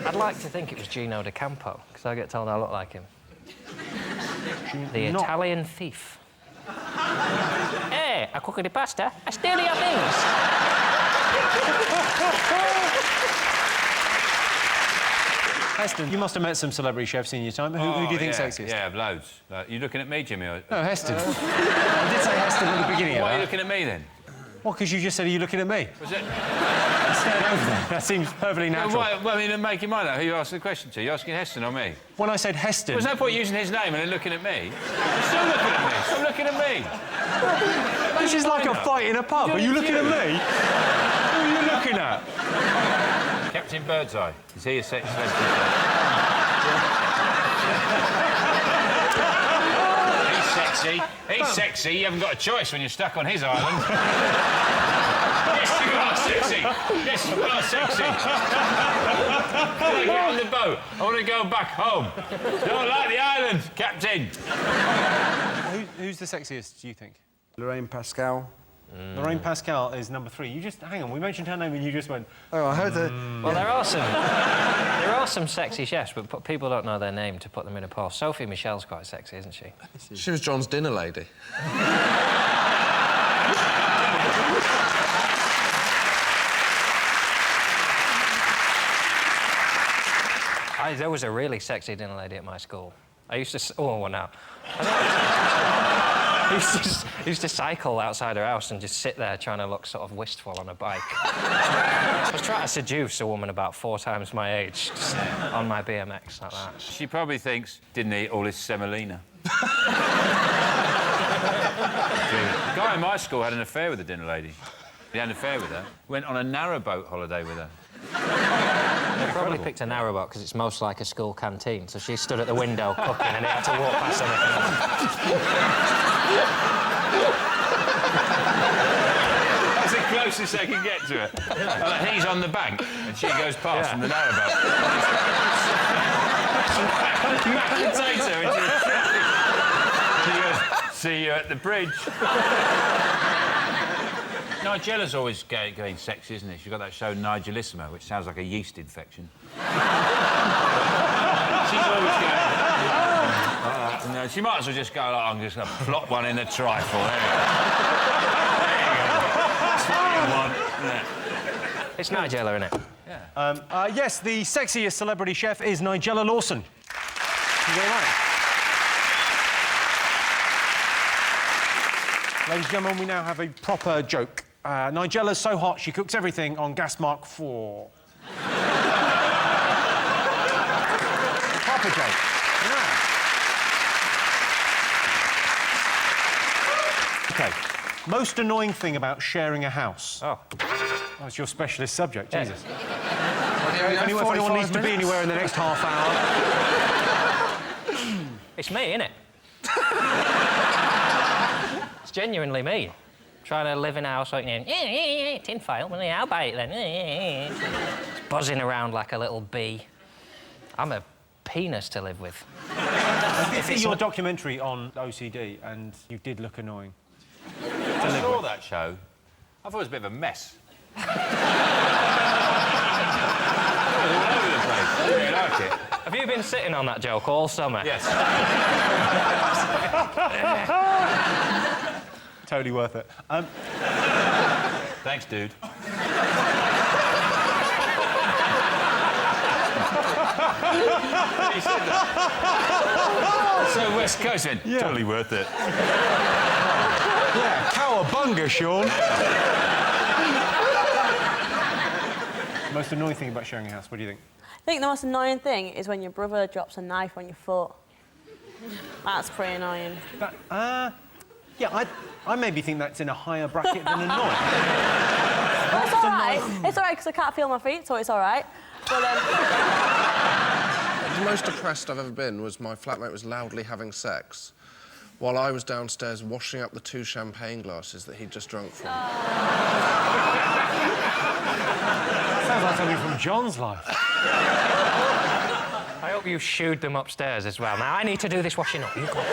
I'd like to think it was Gino D'Acampo, because I get told I look like him. The Italian thief. Hey, I cook the pasta, I steal your things. Heston, you must have met some celebrity chefs in your time. Who do you think's sexiest? Yeah, loads. You looking at me, Jimmy? Or... No, Heston. I did say Heston at the beginning of that. Why are you looking at me, then? Well, because you just said, are you looking at me? Was it... I stared over there. That seems perfectly natural. Well, I mean, make your mind up. Who you asking the question to? You asking Heston or me? When I said Heston... There's no point using his name and then looking at me. You're still looking at me. Stop looking at me. This is like a fight in a pub. Are you looking at me? Who are you looking at? Captain Birdseye. Is he a sex celebrity? He's sexy. He's sexy. You haven't got a choice when you're stuck on his island. Yes, you are sexy. Yes, you are sexy. I want to get on the boat. I want to go back home. Don't like the island, Captain. Who's the sexiest, do you think? Lorraine Pascal. Lorraine Pascal is number 3. You just... Hang on, we mentioned her name and you just went... Oh, I heard that... Well, there are some sexy chefs, but people don't know their name to put them in a poll. Sophie Michelle's quite sexy, isn't she? She was John's dinner lady. There was a really sexy dinner lady at my school. I used to... Oh, well, now. I used to cycle outside her house and just sit there trying to look sort of wistful on a bike. I was trying to seduce a woman about 4 times my age just on my BMX like that. She probably thinks, didn't eat all this semolina. The guy in my school had an affair with the dinner lady. He had an affair with her. Went on a narrowboat holiday with her. They probably picked a narrowboat because it's most like a school canteen, so she stood at the window cooking and he had to walk past anything. That's the closest they can get to it. Like he's on the bank and she goes past from the narrowboat. Takes her into a traffic. She goes, see you at the bridge. Nigella's always going sexy, isn't it? She's got that show Nigelissima, which sounds like a yeast infection. She's always going... No, she might as well just go, like, I'm just going to plop one in the trifle. There you go. That's what you want, isn't it? It's Nigella, isn't it? Yeah. Yes, the sexiest celebrity chef is Nigella Lawson. Thank you very much. Ladies and gentlemen, we now have a proper joke. Nigella's so hot, she cooks everything on gas mark 4. Proper joke. Yeah. OK. Most annoying thing about sharing a house? Oh. That's your specialist subject, Yeah. Jesus. If anyone needs to be anywhere in the next half hour... It's me, innit? It's genuinely me. Trying to live in a house like, tin foil, well, yeah, I'll buy it then. It's buzzing around like a little bee. I'm a penis to live with. I did see your documentary on OCD, and you did look annoying. I saw that show. I thought it was a bit of a mess. I really like it. Have you been sitting on that joke all summer? Yes. Totally worth it. Thanks, dude. So West Coast then, totally worth it. Yeah, cowabunga, Sean. Most annoying thing about sharing a house, what do you think? I think the most annoying thing is when your brother drops a knife on your foot. That's pretty annoying. Yeah, I maybe think that's in a higher bracket than annoying. It's all right. It's all right because I can't feel my feet, so it's all right. But The most depressed I've ever been was my flatmate was loudly having sex while I was downstairs washing up the 2 champagne glasses that he'd just drunk from. Sounds like something from John's life. I hope you shooed them upstairs as well. Now, I need to do this washing up. You go. When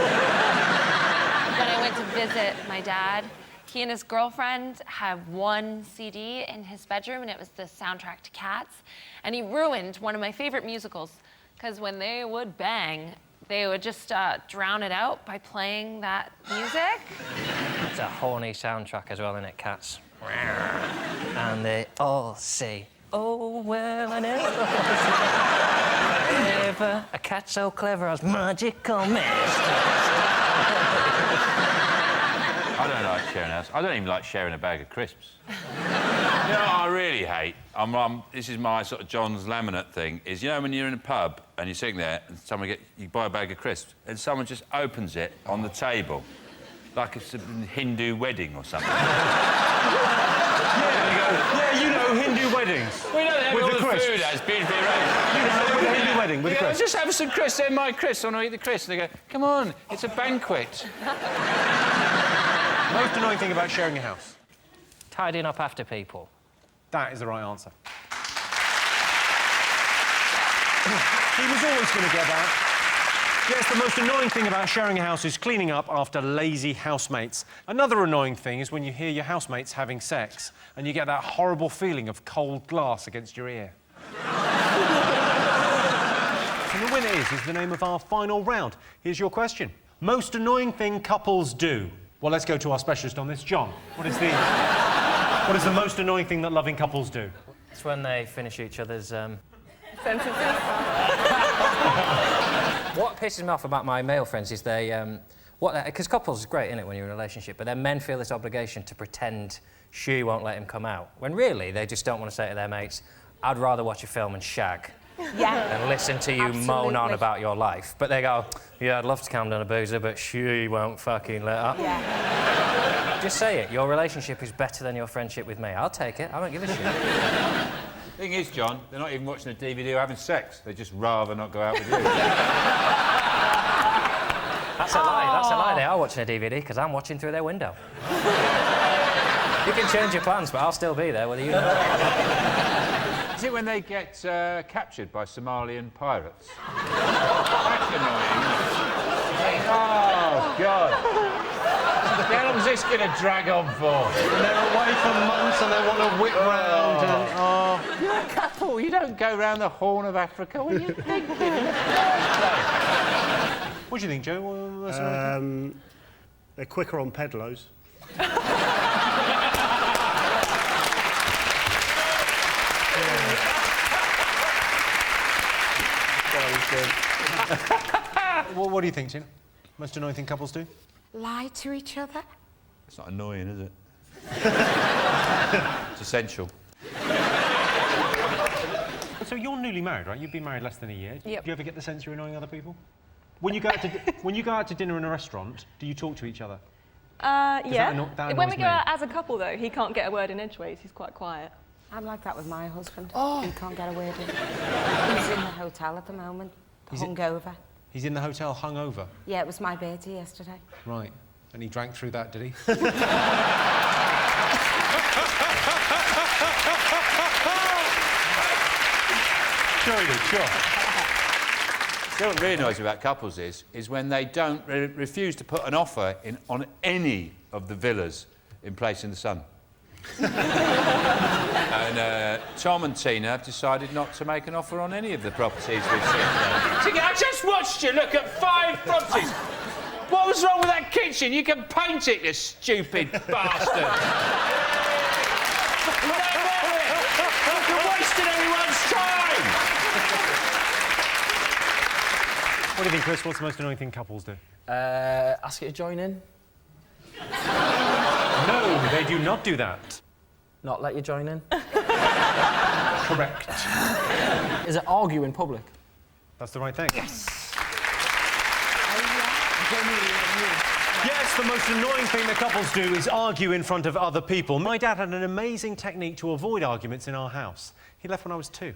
I went to visit my dad, he and his girlfriend had one CD in his bedroom, and it was the soundtrack to Cats. And he ruined one of my favorite musicals, because when they would bang, they would just drown it out by playing that music. It's a horny soundtrack as well, isn't it, Cats? And they all say, oh, well, I never a cat so clever as magical mist. I don't like sharing a house. I don't even like sharing a bag of crisps. You know what I really hate? This is my sort of John's laminate thing, is, you know, when you're in a pub and you're sitting there and you buy a bag of crisps and someone just opens it on the table like it's a Hindu wedding or something. Yeah, you know Hindu weddings. We know that with all the the crisps. food has beautifully arranged. You know, with the Hindu wedding with the crisps. Just have some crisps, they're my crisps, I want to eat the crisps. And they go, come on, it's a banquet. Most annoying thing about sharing a house? Tidying up after people. That is the right answer. He was always going to get that. Yes, the most annoying thing about sharing a house is cleaning up after lazy housemates. Another annoying thing is when you hear your housemates having sex and you get that horrible feeling of cold glass against your ear. And the winner is the name of our final round. Here's your question. Most annoying thing couples do? Well, let's go to our specialist on this. John, what is the most annoying thing that loving couples do? It's when they finish each other's, Sentences? What pisses me off about my male friends is because couples is great, isn't it, when you're in a relationship, but then men feel this obligation to pretend she won't let him come out, when really they just don't want to say to their mates, I'd rather watch a film and shag than listen to you moan on about your life. But they go, yeah, I'd love to calm down a boozer, but she won't fucking let up. Yeah. Just say it. Your relationship is better than your friendship with me. I'll take it. I don't give a shit. Thing is, John, they're not even watching a DVD or having sex. They'd just rather not go out with you. That's a lie. That's a lie. They are watching a DVD because I'm watching through their window. You can change your plans, but I'll still be there, whether you know. Is it when they get captured by Somalian pirates? That's annoying. Oh, God. How long is this going to drag on for? And they're away for months and they want to whip round and... You're a couple. You don't go round the Horn of Africa. What do you think? What do you think, Joe? They're quicker on pedlos. Well, what do you think, Tina? Most annoying thing couples do? Lie to each other? It's not annoying, is it? It's essential. So you're newly married, right? You've been married less than a year. Yep. Do you ever get the sense you're annoying other people? When you go out to dinner in a restaurant, do you talk to each other? Yeah. That when we annoys go me. out as a couple, though, he can't get a word in edgeways. He's quite quiet. I'm like that with my husband. Oh. He can't get a word in. He's in the hotel at the moment, hungover. He's in the hotel hungover? Yeah, it was my birthday yesterday. Right. And he drank through that, did he? Sure he did, sure. So what really annoys me about couples is when they don't refuse to put an offer in on any of the villas in Place in the Sun. And Tom and Tina have decided not to make an offer on any of the properties we've seen today. I just watched you look at 5 properties. What was wrong with that kitchen? You can paint it, you stupid bastard. You're wasting everyone's time. What do you think, Chris? What's the most annoying thing couples do? Ask you to join in. No, they do not do that. Not let you join in. Correct. Is it argue in public? That's the right thing. Yes. Yes, the most annoying thing that couples do is argue in front of other people. My dad had an amazing technique to avoid arguments in our house. He left when I was 2.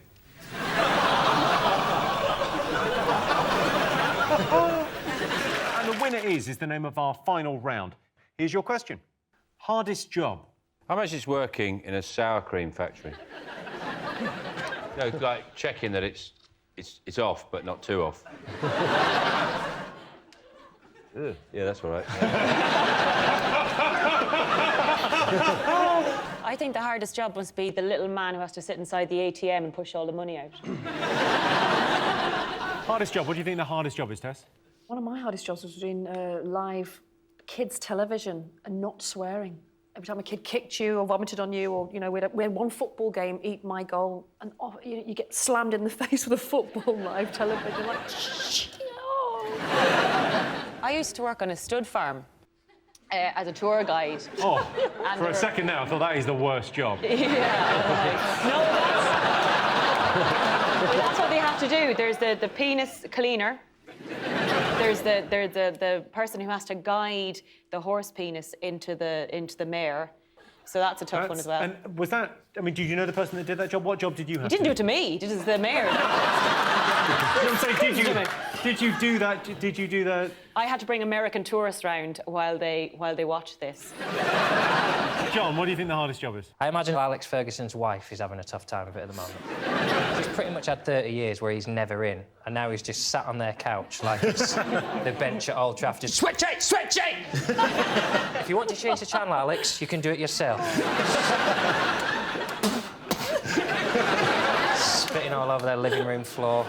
And the winner is the name of our final round. Here's your question. Hardest job? How much is working in a sour cream factory? No, like checking that it's off, but not too off. Ugh, yeah, that's all right. I think the hardest job must be the little man who has to sit inside the ATM and push all the money out. Hardest job? What do you think the hardest job is, Tess? One of my hardest jobs was doing live kids' television and not swearing. Every time a kid kicked you or vomited on you, or, you know, we had one football game, Eat My Goal, and you get slammed in the face with a football live television, like, shh. I used to work on a stud farm as a tour guide. Oh, for a second now, I thought that is the worst job. Yeah. No, that's what they have to do. There's the penis cleaner. There's the person who has to guide the horse penis into the mare. So that's a tough one as well. And was that... I mean, did you know the person that did that job? What job did you have? He didn't do it to me. He did it to the mare. I'm saying, did you do that? Did you do that? I had to bring American tourists round while they watched this. John, what do you think the hardest job is? I imagine Alex Ferguson's wife is having a tough time of it at the moment. He's pretty much had 30 years where he's never in, and now he's just sat on their couch like it's the bench at Old Trafford. Just switch it, switch it! If you want to change the channel, Alex, you can do it yourself. Spitting all over their living room floor.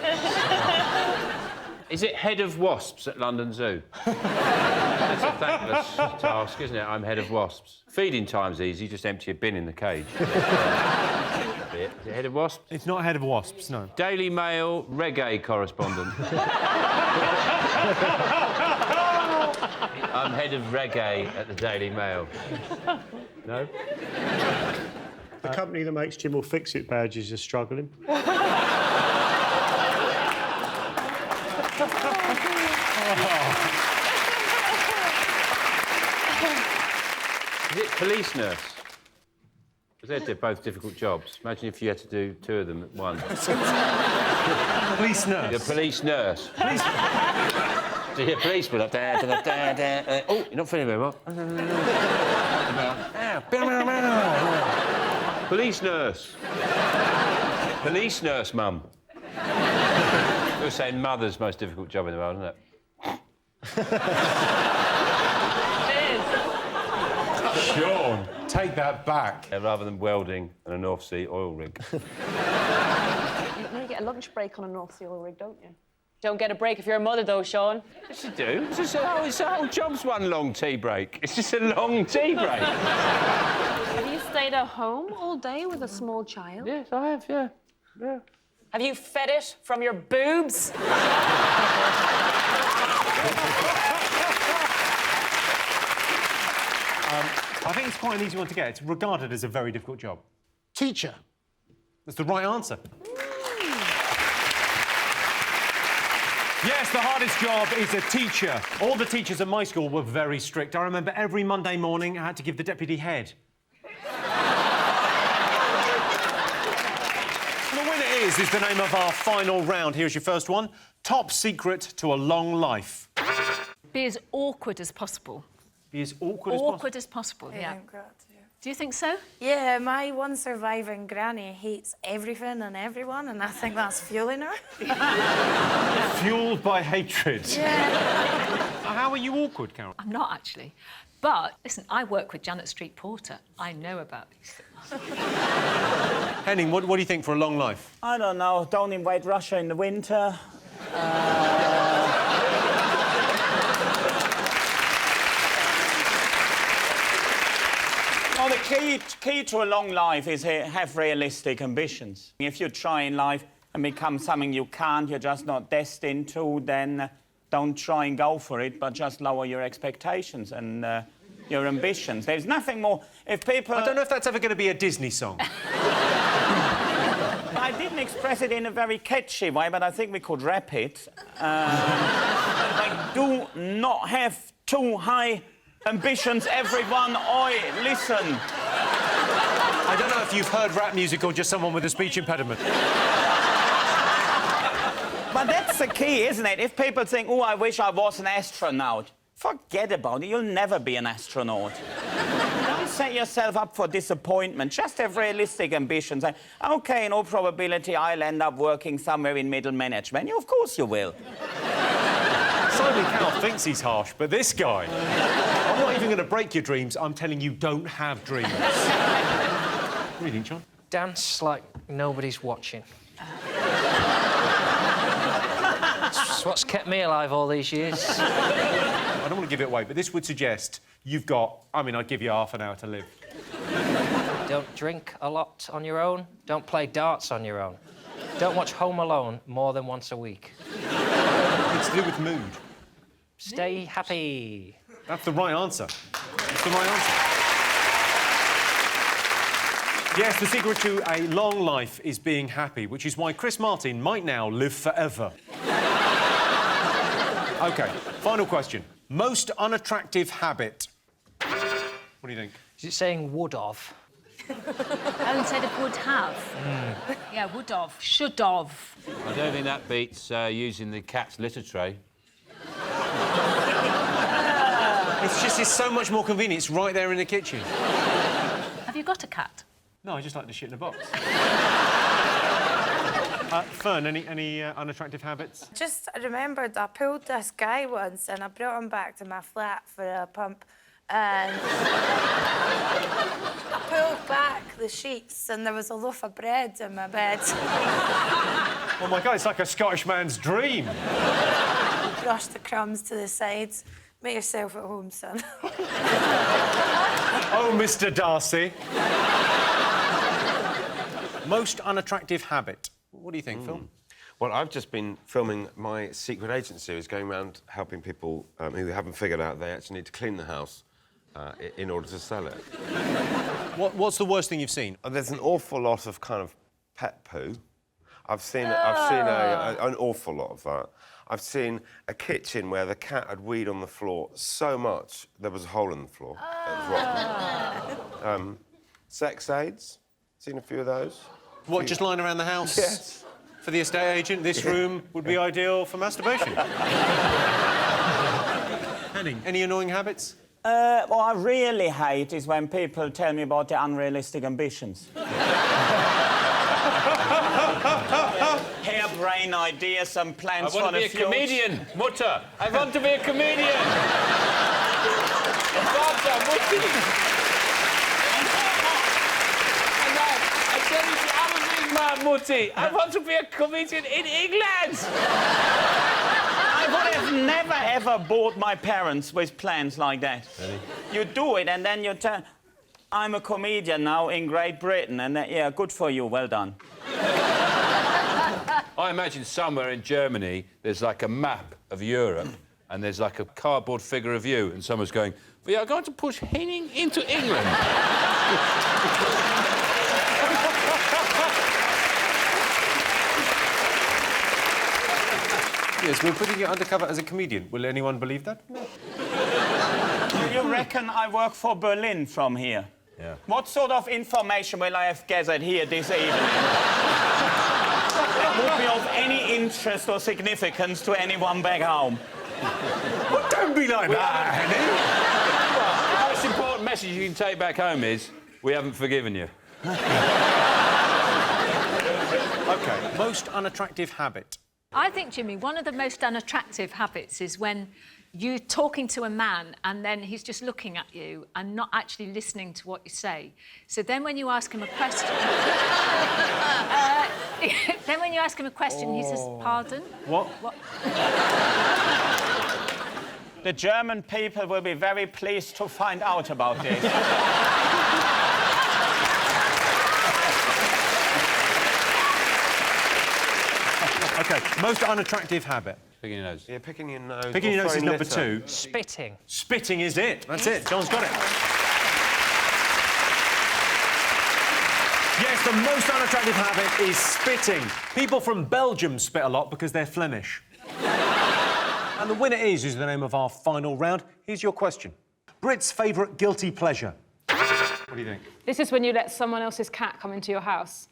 Is it head of wasps at London Zoo? It's a thankless task, isn't it? I'm head of wasps. Feeding time's easy, just empty a bin in the cage. Is it head of wasps? It's not head of wasps, no. Daily Mail reggae correspondent. I'm head of reggae at the Daily Mail. No? The company that makes Jim Will Fix It badges are struggling. Is it police nurse? Because they're both difficult jobs. Imagine if you had to do 2 of them at once. Police nurse? The police nurse. Police... So you hear policemen up there... Oh, you're not feeling very well. Police nurse. Police nurse, mum. You were saying mother's most difficult job in the world, isn't it? Sean, take that back. Rather than welding and a North Sea oil rig. You get a lunch break on a North Sea oil rig, don't you? Don't get a break if you're a mother, though, Sean. Yes, you do. It's a whole job's one long tea break. It's just a long tea break. Have you stayed at home all day with a small child? Yes, I have, yeah. Have you fed it from your boobs? I think it's quite an easy one to get. It's regarded as a very difficult job. Teacher. That's the right answer. Yes, the hardest job is a teacher. All the teachers at my school were very strict. I remember every Monday morning I had to give the deputy head. The winner is the name of our final round. Here's your first one. Top secret to a long life. Be as awkward as possible. Be as awkward as possible? Awkward as possible, yeah. Great. Do you think so? Yeah, my one surviving granny hates everything and everyone, and I think that's fueling her. Fueled by hatred. Yeah. How are you awkward, Carol? I'm not actually. But, listen, I work with Janet Street Porter. I know about these things. Henning, what do you think for a long life? I don't know. Don't invade Russia in the winter. Well, the key to a long life is have realistic ambitions. If you try in life and become something you can't, you're just not destined to, then don't try and go for it, but just lower your expectations and your ambitions. There's nothing more... If people... I don't know if that's ever going to be a Disney song. I didn't express it in a very catchy way, but I think we could rap it. Like, do not have too high ambitions, everyone. Oi, listen. I don't know if you've heard rap music or just someone with a speech impediment. But that's the key, isn't it? If people think, oh, I wish I was an astronaut, forget about it. You'll never be an astronaut. Don't set yourself up for disappointment. Just have realistic ambitions. Like, OK, in all probability, I'll end up working somewhere in middle management. Of course you will. Simon Cowell thinks he's harsh, but this guy... I'm not even going to break your dreams. I'm telling you, don't have dreams. What do you think, John? Dance like nobody's watching. It's what's kept me alive all these years. I don't want to give it away, but this would suggest you've got... I mean, I'd give you half an hour to live. Don't drink a lot on your own. Don't play darts on your own. Don't watch Home Alone more than once a week. It's to do with mood. Stay happy. That's the right answer. That's the right answer. Yes, the secret to a long life is being happy, which is why Chris Martin might now live forever. OK, final question. Most unattractive habit. What do you think? Is it saying would of? Oh, instead of would have. Yeah, would have. Should have. I don't think that beats using the cat's litter tray. It's so much more convenient. It's right there in the kitchen. Have you got a cat? No, I just like to shit in a box. Fern, any unattractive habits? Just remembered I pulled this guy once and I brought him back to my flat for a pump and I pulled back the sheets and there was a loaf of bread in my bed. Oh, my God, it's like a Scottish man's dream. Brushed the crumbs to the sides. Make yourself at home, son. Oh, Mr. Darcy. Most unattractive habit. What do you think, Phil? Well, I've just been filming my secret agent series, going around helping people who haven't figured out they actually need to clean the house in order to sell it. What's the worst thing you've seen? There's an awful lot of kind of pet poo. I've seen an awful lot of that. I've seen a kitchen where the cat had weed on the floor so much there was a hole in the floor. It was rotten. Sex aids. Seen a few of those. What, just lying around the house? Yes. For the estate agent, this room would be ideal for masturbation. Henning, any annoying habits? What I really hate is when people tell me about their unrealistic ambitions. Harebrained ideas and plans for the future. I want to be a comedian, Mutter. I want to be a comedian. Mutter, Mutti. I tell you the other thing, Mutti. I want to be a comedian in England. I would have never, ever bored my parents with plans like that. Really? You do it, and then you tell... I'm a comedian now in Great Britain, and yeah, good for you, well done. I imagine somewhere in Germany there's like a map of Europe and there's like a cardboard figure of you and someone's going, we are going to push Henning into England. Yes, we're putting you undercover as a comedian. Will anyone believe that? No. You reckon I work for Berlin from here? Yeah. What sort of information will I have gathered here this evening? That would be of any interest or significance to anyone back home. Well, don't be like that, Henning. The most important message you can take back home is, we haven't forgiven you. OK, most unattractive habit. I think, Jimmy, one of the most unattractive habits is when you're talking to a man and then he's just looking at you and not actually listening to what you say. So then when you ask him a question... then when you ask him a question, he says, pardon? What? The German people will be very pleased to find out about this. OK, most unattractive habit. Picking your nose. Yeah, picking your nose. Picking your nose is number litter. 2. Spitting. Spitting is it. That's it. John's got it. Yes, the most unattractive habit is spitting. People from Belgium spit a lot because they're Flemish. And the winner is the name of our final round. Here's your question. Brit's favourite guilty pleasure. What do you think? This is when you let someone else's cat come into your house.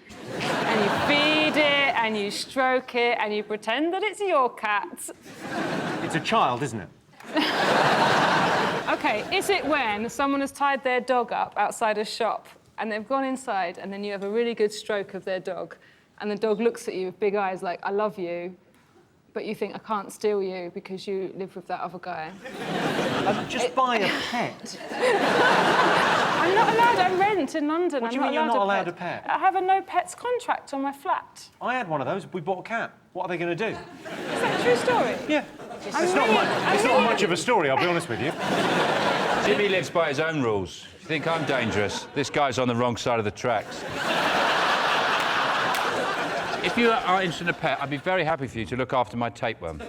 And you feed it, and you stroke it, and you pretend that it's your cat. It's a child, isn't it? OK, is it when someone has tied their dog up outside a shop and they've gone inside and then you have a really good stroke of their dog and the dog looks at you with big eyes like, I love you, but you think, I can't steal you because you live with that other guy? Just buy a pet. I'm not allowed. I rent in London. What do you mean you're not allowed a pet? I have a no pets contract on my flat. I had one of those. We bought a cat. What are they going to do? Is that a true story? Yeah. It's not much of a story, I'll be honest with you. Jimmy lives by his own rules. You think I'm dangerous? This guy's on the wrong side of the tracks. If you are interested in a pet, I'd be very happy for you to look after my tapeworm.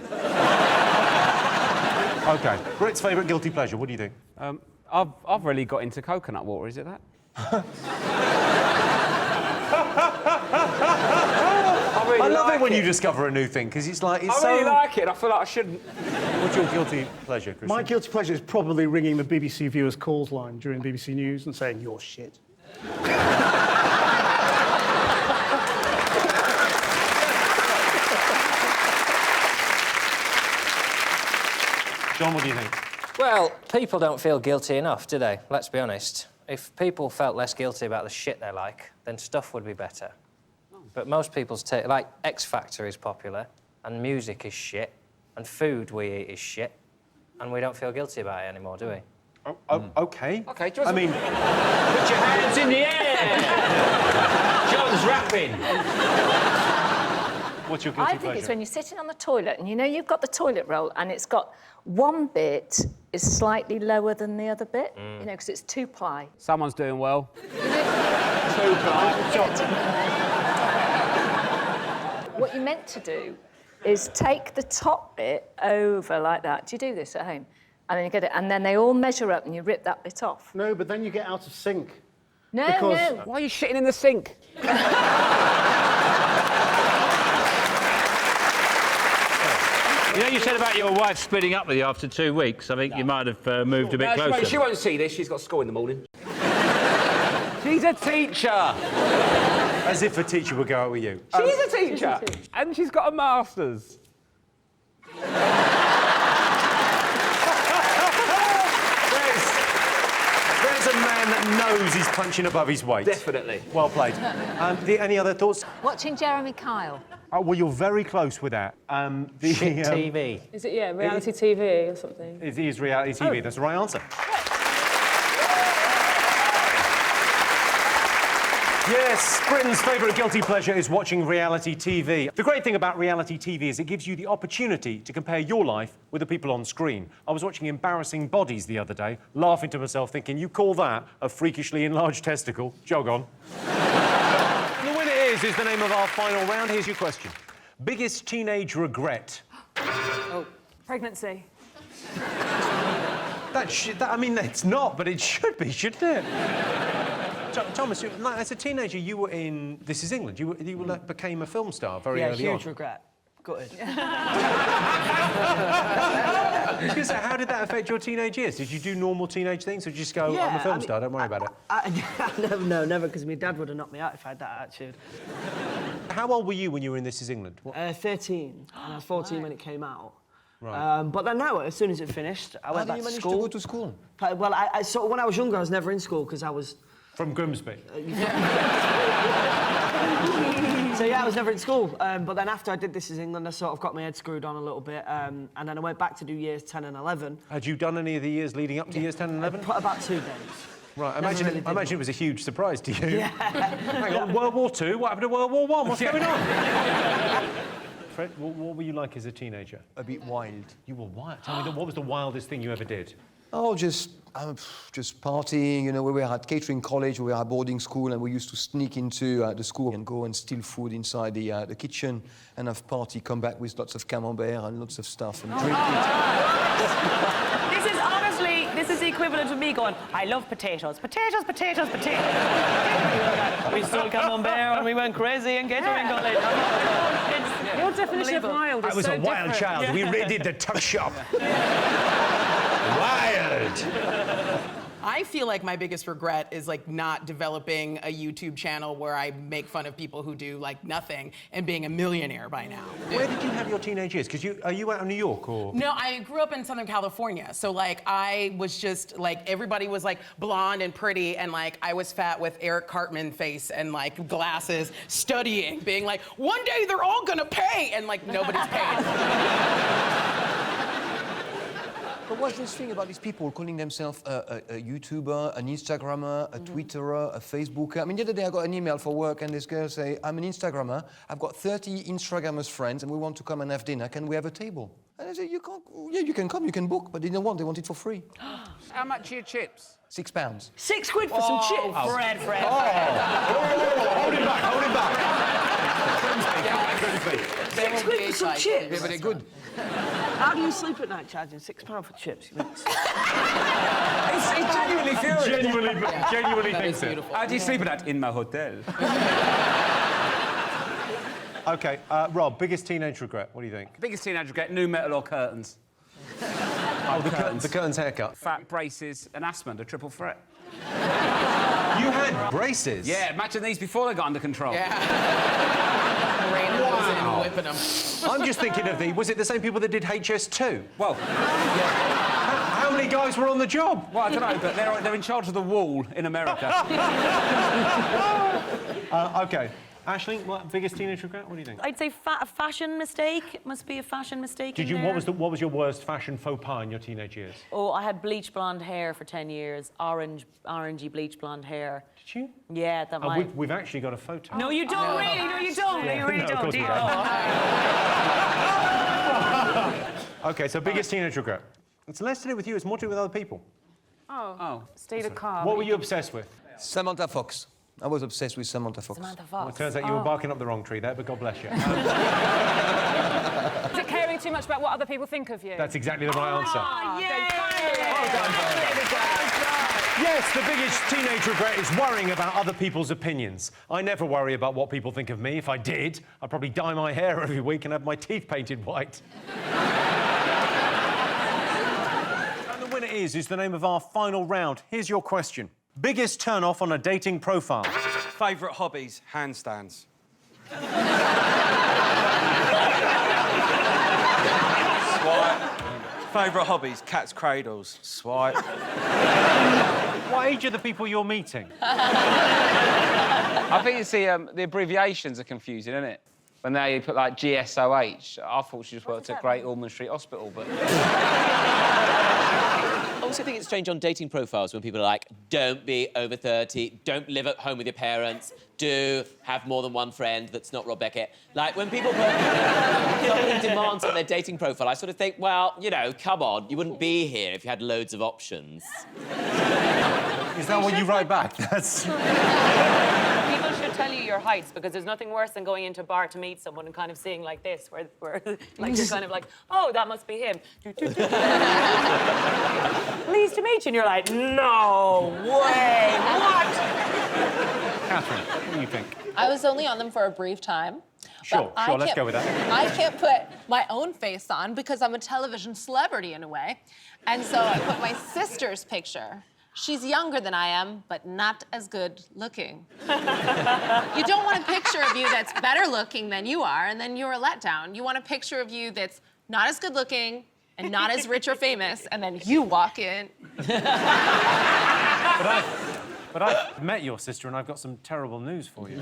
OK. Brit's favourite guilty pleasure, what do you think? I've really got into coconut water, is it that? I love it when you discover a new thing, because it's like... It's I really like it, and I feel like I shouldn't. What's your guilty pleasure, Christian? My guilty pleasure is probably ringing the BBC viewers' calls line during BBC News and saying, you're shit. John, what do you think? Well, people don't feel guilty enough, do they? Let's be honest. If people felt less guilty about the shit they like, then stuff would be better. But most people's take... Like, X Factor is popular, and music is shit, and food we eat is shit, and we don't feel guilty about it anymore, do we? OK. OK, I mean... Put your hands in the air! John's rapping. What's your guilty I think pleasure? it's when you're sitting on the toilet and you know you've got the toilet roll and it's got one bit is slightly lower than the other bit, you know, because it's 2-ply. Someone's doing well. 2-ply. What you're meant to do is take the top bit over like that. Do you do this at home? And then you get it, and then they all measure up and you rip that bit off. No, but then you get out of sync. No, because... no. Why are you shitting in the sink? You know, you said about your wife splitting up with you after 2 weeks. I think you might have moved a bit closer. She won't see this. She's got school in the morning. She's a teacher. As if a teacher would go out with you. She's a teacher. And she's got a master's. There's a man that knows he's punching above his weight. Definitely. Well played. Any other thoughts? Watching Jeremy Kyle. Oh, well, you're very close with that. Shit TV. Is it, yeah, reality TV or something? It is reality TV. That's the right answer. Yes, Britain's favourite guilty pleasure is watching reality TV. The great thing about reality TV is it gives you the opportunity to compare your life with the people on screen. I was watching Embarrassing Bodies the other day, laughing to myself, thinking, you call that a freakishly enlarged testicle? Jog on. The winner is the name of our final round. Here's your question. Biggest teenage regret? Pregnancy. I mean, it's not, but it should be, shouldn't it? Thomas, as a teenager, you were in This Is England. You became a film star very early on. Huge regret. Gutted. So how did that affect your teenage years? Did you do normal teenage things, or did you just go, I'm a film star, don't worry about it? Never, because my dad would have knocked me out if I had that attitude. How old were you when you were in This Is England? 13, and I was 14 when it came out. Right. But then no, as soon as it finished, I went back to school. How did you manage to go to school? Well, I sort of, when I was younger, I was never in school because I was... From Grimsby? So So yeah, I was never in school. But then after I did This Is England, I sort of got my head screwed on a little bit. And then I went back to do years 10 and 11. Had you done any of the years leading up to years 10 and 11? About 2 days. Right, I Never really did imagine it was a huge surprise to you. Yeah. Hang on, World War II? What happened to World War I? What's going on? Fred, what were you like as a teenager? A bit wild. You were wild? Tell me, what was the wildest thing you ever did? Oh, just partying, you know, we were at catering college, we were at boarding school, and we used to sneak into the school and go and steal food inside the kitchen and have party, come back with lots of camembert and lots of stuff and drink it. This is the equivalent of me going, I love potatoes. Potatoes, potatoes, potatoes. We stole camembert and we went crazy in catering college. Your definition of wild is I was so a wild different. child. We raided the tuck shop. Wild. I feel like my biggest regret is like not developing a YouTube channel where I make fun of people who do like nothing and being a millionaire by now. Where did you have your teenage years? Because are you out of New York or? No, I grew up in Southern California. So like I was just like, everybody was like blonde and pretty and like I was fat with Eric Cartman face and like glasses, studying, being like, one day they're all gonna pay, and like nobody's paid. But what's this thing about these people calling themselves a YouTuber, an Instagrammer, a Twitterer, a Facebooker? I mean, the other day I got an email for work and this girl say, I'm an Instagrammer, I've got 30 Instagrammers friends and we want to come and have dinner, can we have a table? And I said, you can't, yeah, you can come, you can book, but they don't want, they want it for free. How much are your chips? £6. 6 quid for some chips? Oh. Fred. Hold him back, hold him back. 6 quid for some chips? Yeah, but they're good. How do you sleep at night charging £6 for chips? He's genuinely furious. Genuinely thinks it. How do you sleep at night? In my hotel. OK, Rob, biggest teenage regret, what do you think? Biggest teenage regret, new metal or curtains? The curtains haircut. Fat braces and asthma, the triple threat. You had braces? Yeah, imagine these before they got under control. Wow. Whipping them. I'm just thinking of was it the same people that did HS2? Well, How many guys were on the job? Well, I don't know, but they're in charge of the wall in America. OK. Aisling, biggest teenage regret? What do you think? I'd say a fashion mistake. It must be a fashion mistake. Did you? What was your worst fashion faux pas in your teenage years? Oh, I had bleach blonde hair for 10 years. Orangey bleach blonde hair. Did you? Yeah, that might. We've actually got a photo. No, you don't really. No, you don't. No, you really No, of course we don't. OK, so biggest teenage regret. It's less to do with you, it's more to do with other people. Oh. State of calm. What were you obsessed with? Samantha Fox. I was obsessed with Samantha Fox. Samantha Well, Fox. it turns out you were barking up the wrong tree there, but God bless you. Is it caring too much about what other people think of you? That's exactly the right answer. Yes, the biggest teenage regret is worrying about other people's opinions. I never worry about what people think of me. If I did, I'd probably dye my hair every week and have my teeth painted white. And the winner is the name of our final round. Here's your question. Biggest turn-off on a dating profile? Favourite hobbies, handstands. Swipe. Favourite hobbies, cat's cradles. Swipe. What age are the people you're meeting? I think it's the abbreviations are confusing, isn't it? When they put like GSOH, I thought she just worked at Great Ormond Street Hospital, but... I also think it's strange on dating profiles when people are like, don't be over 30, don't live at home with your parents, do have more than one friend that's not Rob Beckett. Like, when people put something demands on their dating profile, I sort of think, well, you know, come on, you wouldn't be here if you had loads of options. Is that what you write back? That's... People should tell you your heights, because there's nothing worse than going into a bar to meet someone and kind of seeing like this, where like you're kind of like, oh, that must be him. Pleased to meet you, and you're like, no way, what? Catherine, what do you think? I was only on them for a brief time. Sure, let's go with that. I can't put my own face on because I'm a television celebrity in a way. And so I put my sister's picture. She's younger than I am, but not as good looking. You don't want a picture of you that's better looking than you are, and then you're a letdown. You want a picture of you that's not as good looking and not as rich or famous, and then you walk in. But I've met your sister, and I've got some terrible news for you.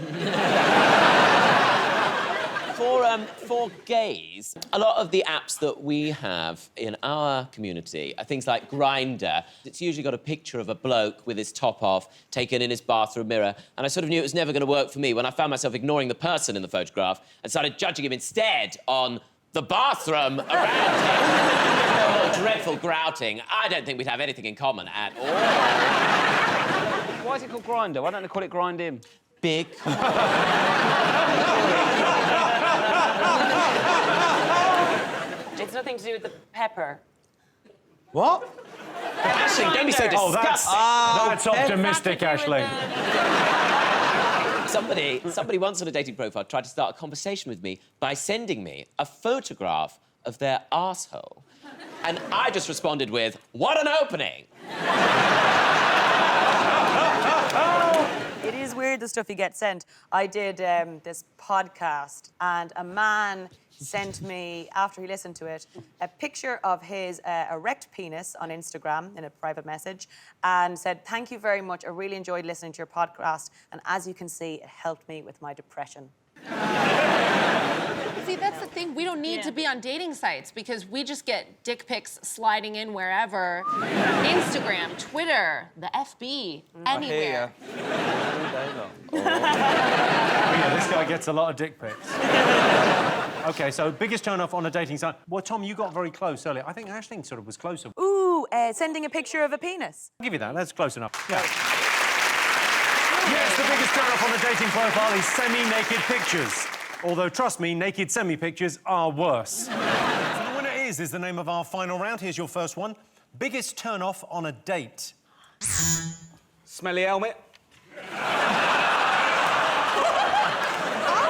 For gays, a lot of the apps that we have in our community are things like Grindr. It's usually got a picture of a bloke with his top off, taken in his bathroom mirror, and I sort of knew it was never going to work for me when I found myself ignoring the person in the photograph and started judging him instead on the bathroom around him. Oh, dreadful grouting. I don't think we'd have anything in common at all. Why is it called Grindr? Why don't they call it Grind Him? Big. It's nothing to do with the pepper. What? Aisling, don't be so Oh, disgusting. that's optimistic, Aisling. Somebody once on a dating profile tried to start a conversation with me by sending me a photograph of their arsehole. And I just responded with, what an opening! It is weird, the stuff you get sent. I did this podcast, and a man sent me, after he listened to it, a picture of his erect penis on Instagram in a private message, and said, thank you very much, I really enjoyed listening to your podcast, and as you can see, it helped me with my depression. See, that's the thing. We don't need to be on dating sites because we just get dick pics sliding in wherever. Instagram, Twitter, the FB, anywhere. Yeah, this guy gets a lot of dick pics. OK, so biggest turn-off on a dating site. Well, Tom, you got very close earlier. I think Aisling sort of was closer. Ooh, sending a picture of a penis. I'll give you that. That's close enough. Yeah. Yes, the biggest turn-off on a dating profile is semi-naked pictures. Although, trust me, naked semi-pictures are worse. So the winner is the name of our final round. Here's your first one. Biggest turn-off on a date. Smelly helmet. I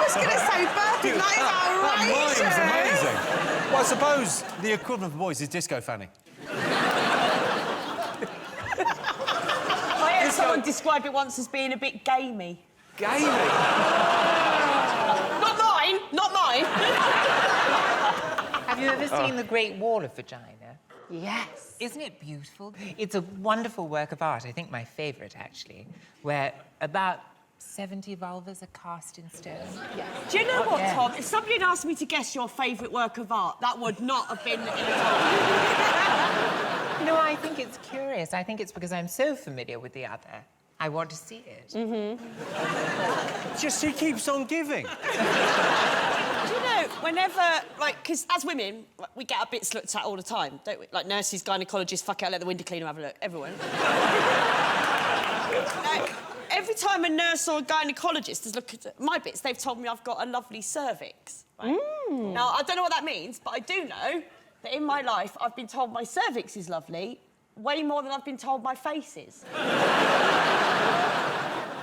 was going to say Birkin, that is outrageous. That amazing. Well, I suppose the equivalent for boys is disco fanning. I heard someone describe it once as being a bit gamey. Gamey? Not mine! Have you ever seen The Great Wall of Vagina? Yes. Isn't it beautiful? It's a wonderful work of art, I think my favourite, actually, where about 70 vulvas are cast in stone. Yeah. Do you know what, Tom? If somebody had asked me to guess your favourite work of art, that would not have been in the top. No, I think it's curious. I think it's because I'm so familiar with the other. I want to see it. Just he keeps on giving. Do you know, whenever, like, because as women, we get our bits looked at all the time, don't we? Like nurses, gynecologists, fuck it, I'll let the window cleaner have a look. Everyone. Every time a nurse or a gynecologist has looked at my bits, they've told me I've got a lovely cervix. Right? Now, I don't know what that means, but I do know that in my life, I've been told my cervix is lovely way more than I've been told my face is.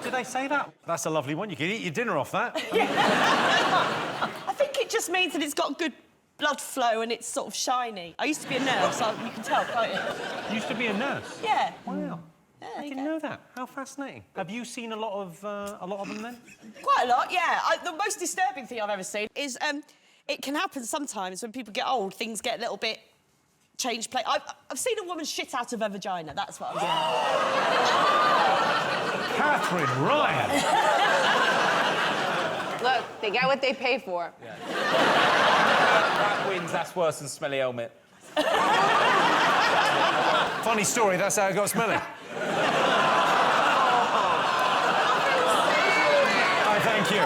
Did they say that? That's a lovely one. You can eat your dinner off that. I think it just means that it's got good blood flow and it's sort of shiny. I used to be a nurse, so you can tell, can't you? You used to be a nurse? Yeah. Wow. I didn't know that. How fascinating. Have you seen a lot of them then? Quite a lot, yeah. The most disturbing thing I've ever seen is it can happen sometimes when people get old, things get a little bit change place. I've seen a woman shit out of her vagina, that's what I'm doing. Catherine Ryan! Look, they get what they pay for. Yeah. That wins, that's worse than smelly helmet. Funny story, that's how it got smelly. I thank you.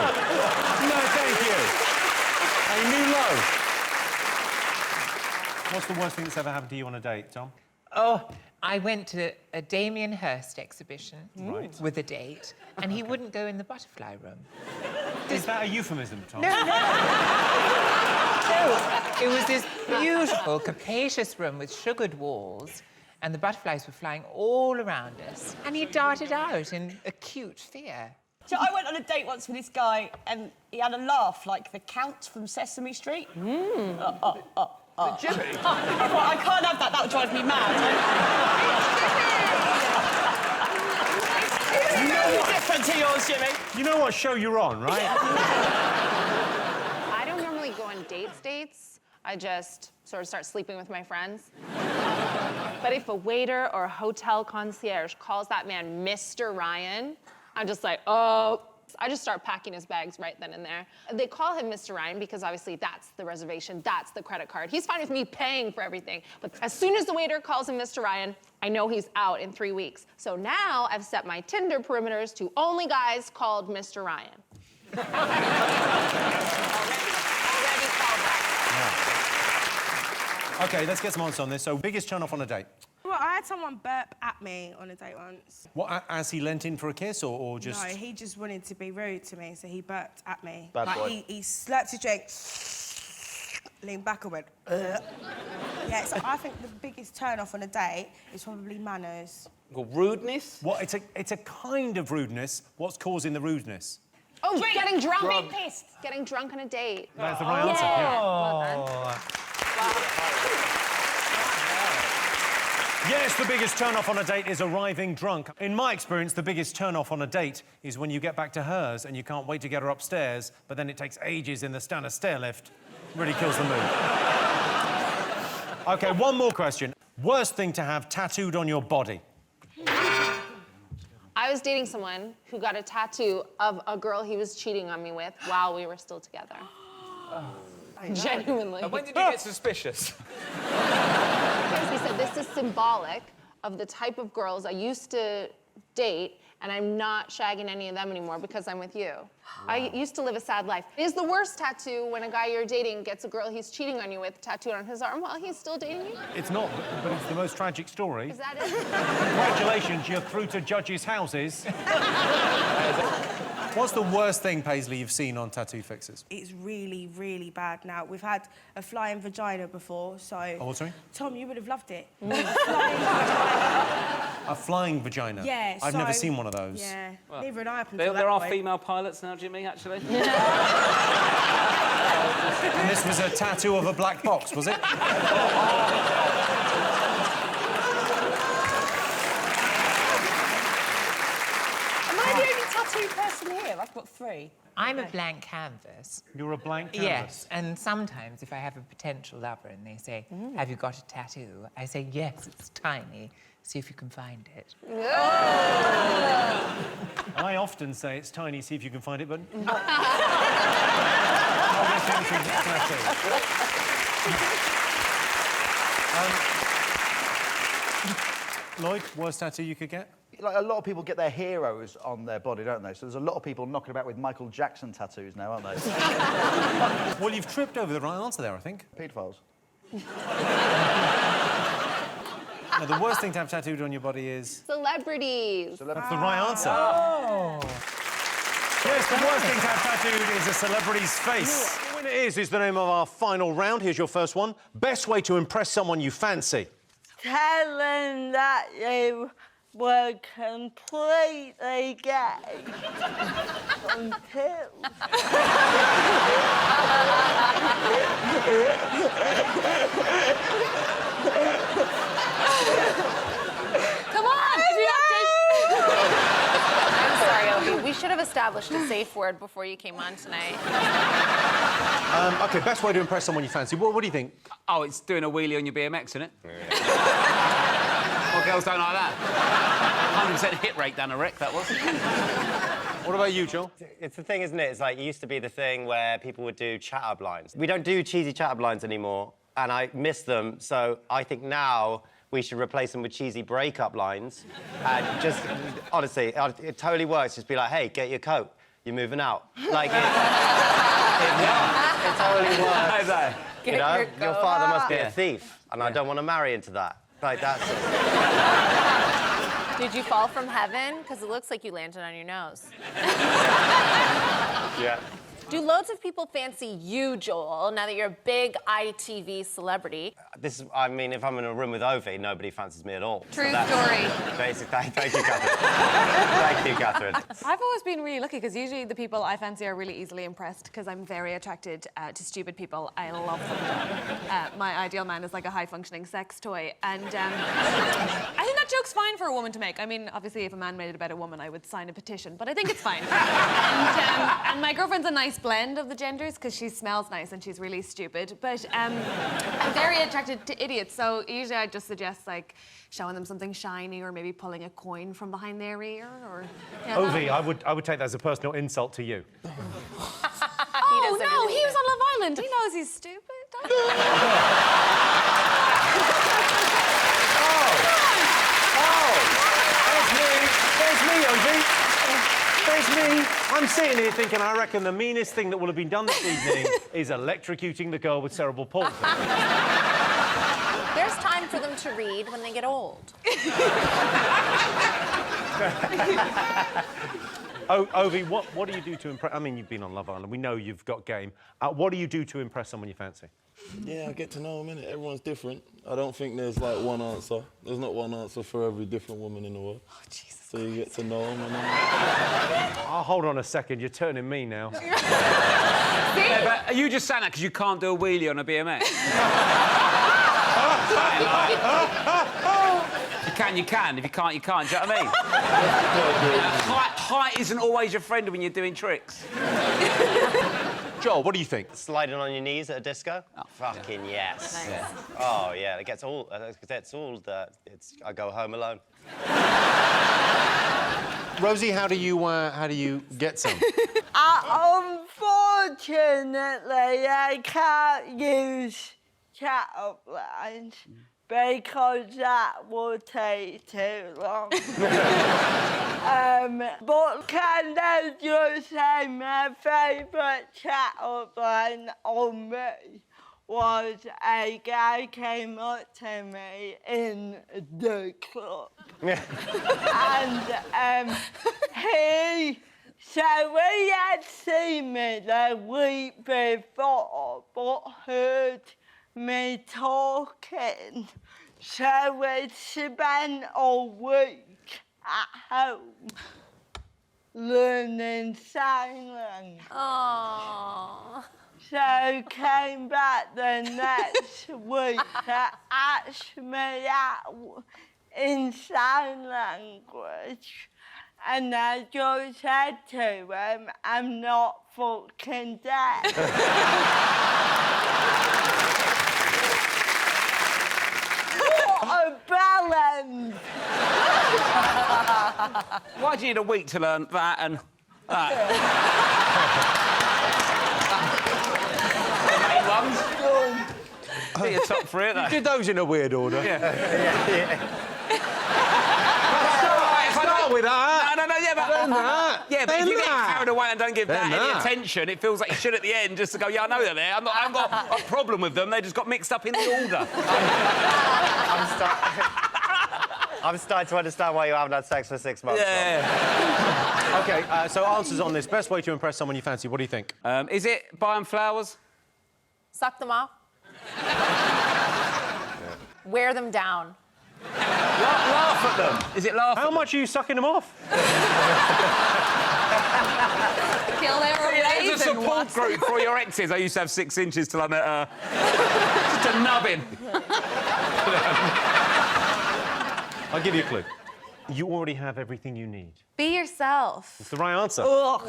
No, thank you. A new low. What's the worst thing that's ever happened to you on a date, Tom? Oh, I went to a Damien Hirst exhibition Right. with a date, and he wouldn't go in the butterfly room. Is that a euphemism, Tom? No. It was this beautiful, capacious room with sugared walls, and the butterflies were flying all around us. And he darted out in acute fear. So I went on a date once with this guy, and he had a laugh like the Count from Sesame Street. Jimmy? I can't have that, that would drive me mad. It's very different to yours, Jimmy. You know what show you're on, right? I don't normally go on dates. I just sort of start sleeping with my friends. But if a waiter or a hotel concierge calls that man Mr. Ryan, I'm just like, oh, I just start packing his bags right then and there. They call him Mr. Ryan because obviously that's the reservation, that's the credit card. He's fine with me paying for everything. But as soon as the waiter calls him Mr. Ryan, I know he's out in 3 weeks. So now I've set my Tinder perimeters to only guys called Mr. Ryan. OK, let's get some answers on this. So, biggest turn-off on a date? Well, I had someone burp at me on a date once. What, as he leant in for a kiss, or just... No, he just wanted to be rude to me, so he burped at me. Bad like, boy. He slurped his drink, leaned back and went, ugh. Yeah, so I think the biggest turn-off on a date is probably manners. Well, rudeness? What, it's a kind of rudeness. What's causing the rudeness? Oh, getting drunk. Drunk. Getting drunk on a date. That's the right answer, yeah. Well done. Yes, the biggest turn-off on a date is arriving drunk. In my experience, the biggest turn-off on a date is when you get back to hers and you can't wait to get her upstairs, but then it takes ages in the standard stair lift. Really kills the mood. OK, one more question. Worst thing to have tattooed on your body? I was dating someone who got a tattoo of a girl he was cheating on me with while we were still together. Genuinely. And when did you get suspicious? Because he said, this is symbolic of the type of girls I used to date, and I'm not shagging any of them anymore because I'm with you. I used to live a sad life. It is the worst tattoo when a guy you're dating gets a girl he's cheating on you with tattooed on his arm while he's still dating you? It's not, but it's the most tragic story. Is that it? Congratulations, you're through to judges' houses. What's the worst thing, Paisley, you've seen on Tattoo Fixers? It's really, really bad now. We've had a flying vagina before, so... Oh, sorry? Tom, you would have loved it. A flying vagina? Yeah, I've never so- seen one of those. Yeah, Well, neither had I up until There that are point. female pilots now, Jimmy, actually. And this was a tattoo of a black box, was it? Am I the only tattoo person here? I've got 3. I'm a blank canvas. You're a blank canvas? Yes, and sometimes if I have a potential lover and they say, have you got a tattoo? I say, yes, it's tiny. See if you can find it. I often say it's tiny, see if you can find it, but... Lloyd, worst tattoo you could get? Like, a lot of people get their heroes on their body, don't they? So there's a lot of people knocking about with Michael Jackson tattoos now, aren't they? Well, you've tripped over the right answer there, I think. Paedophiles. No, the worst thing to have tattooed on your body is... Celebrities. That's the right answer. Oh. Yes, the worst thing to have tattooed is a celebrity's face. The winner is the name of our final round. Here's your first one. Best way to impress someone you fancy. Tell them that you were completely gay until... Come on! If you're not I'm sorry, Opie. We should have established a safe word before you came on tonight. OK, best way to impress someone you fancy. What do you think? Oh, it's doing a wheelie on your BMX, isn't it? Well, girls don't like that. 100% hit rate down a wreck, that was. What about you, Joel? It's the thing, isn't it? It's like, it used to be the thing where people would do chat-up lines. We don't do cheesy chat-up lines anymore, and I miss them, so I think now we should replace them with cheesy break-up lines. And just, honestly, it totally works. Just be like, hey, get your coat. You're moving out. Like, it totally works. You know, your father must be a thief, and I don't want to marry into that. Like, that's... Did you fall from heaven? Because it looks like you landed on your nose. Yeah. Do loads of people fancy you, Joel, now that you're a big ITV celebrity? I mean, if I'm in a room with Ovi, nobody fancies me at all. True So story. Basically, thank you, Catherine. Thank you, Catherine. I've always been really lucky because usually the people I fancy are really easily impressed because I'm very attracted to stupid people. I love them. My ideal man is like a high-functioning sex toy, and I think that joke's fine for a woman to make. I mean, obviously, if a man made it about a woman, I would sign a petition, but I think it's fine. And my girlfriend's a nice blend of the genders because she smells nice and she's really stupid, but I'm very attracted attracted to idiots. So usually I just suggest like showing them something shiny or maybe pulling a coin from behind their ear or. You know, Ovi, I would take that as a personal insult to you. Oh no, he was on Love Island. He knows he's stupid. There's me, Ovi. There's me. I'm sitting here thinking, I reckon the meanest thing that will have been done this evening is electrocuting the girl with cerebral palsy. There's time for them to read when they get old. Oh, Ovi, what do you do to impress? I mean, you've been on Love Island. We know you've got game. What do you do to impress someone you fancy? Yeah, I get to know them, innit? Everyone's different. I don't think there's like one answer. There's not one answer for every different woman in the world. Oh, Jesus. So you get to know them and Oh, hold on a second. You're turning me now. Yeah, but are you just saying that because you can't do a wheelie on a BMX? You can. If you can't, you can't. Do you know what I mean? Height isn't always your friend when you're doing tricks. Joel, what do you think? Sliding on your knees at a disco? Oh, fucking yes. Nice. Yeah. Oh, yeah, it gets all... I go home alone. Rosie, how do you get some? Unfortunately, I can't use chat-up lines because that would take too long. But can I just say my favourite chat-up line on me was a guy came up to me in the club. And so he had seen me the week before, but heard me talking. So we spent a week at home learning sign language. Aww. So came back the next week to ask me out in sign language. And I just said to him, I'm not fucking dead. What a balance! Why do you need a week to learn that and that? The main ones. Your top three, You did those in a weird order. Yeah. Start with that. No, yeah, but... Then that. Yeah, but Then if you that. get carried away and don't give Then that any that. attention, it feels like you should at the end just to go, yeah, I know they're there. I haven't got a problem with them. They just got mixed up in the order. I'm starting to understand why you haven't had sex for 6 months. Yeah. OK, so answers on this. Best way to impress someone you fancy, what do you think? Is it buy them flowers? Suck them off. Wear them down. Laugh at them. Is it laugh? How much are you sucking them off? Kill their There's a support group for your exes. I used to have 6 inches till I met her. Just a nubbin. I'll give you a clue. You already have everything you need. Be yourself. It's the right answer. That's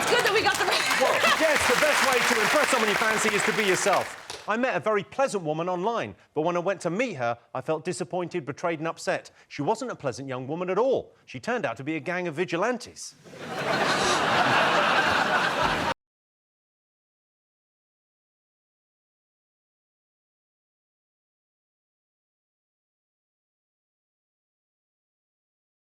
good that we got the right. Well, yes, the best way to impress someone you fancy is to be yourself. I met a very pleasant woman online, but when I went to meet her, I felt disappointed, betrayed and upset. She wasn't a pleasant young woman at all. She turned out to be a gang of vigilantes.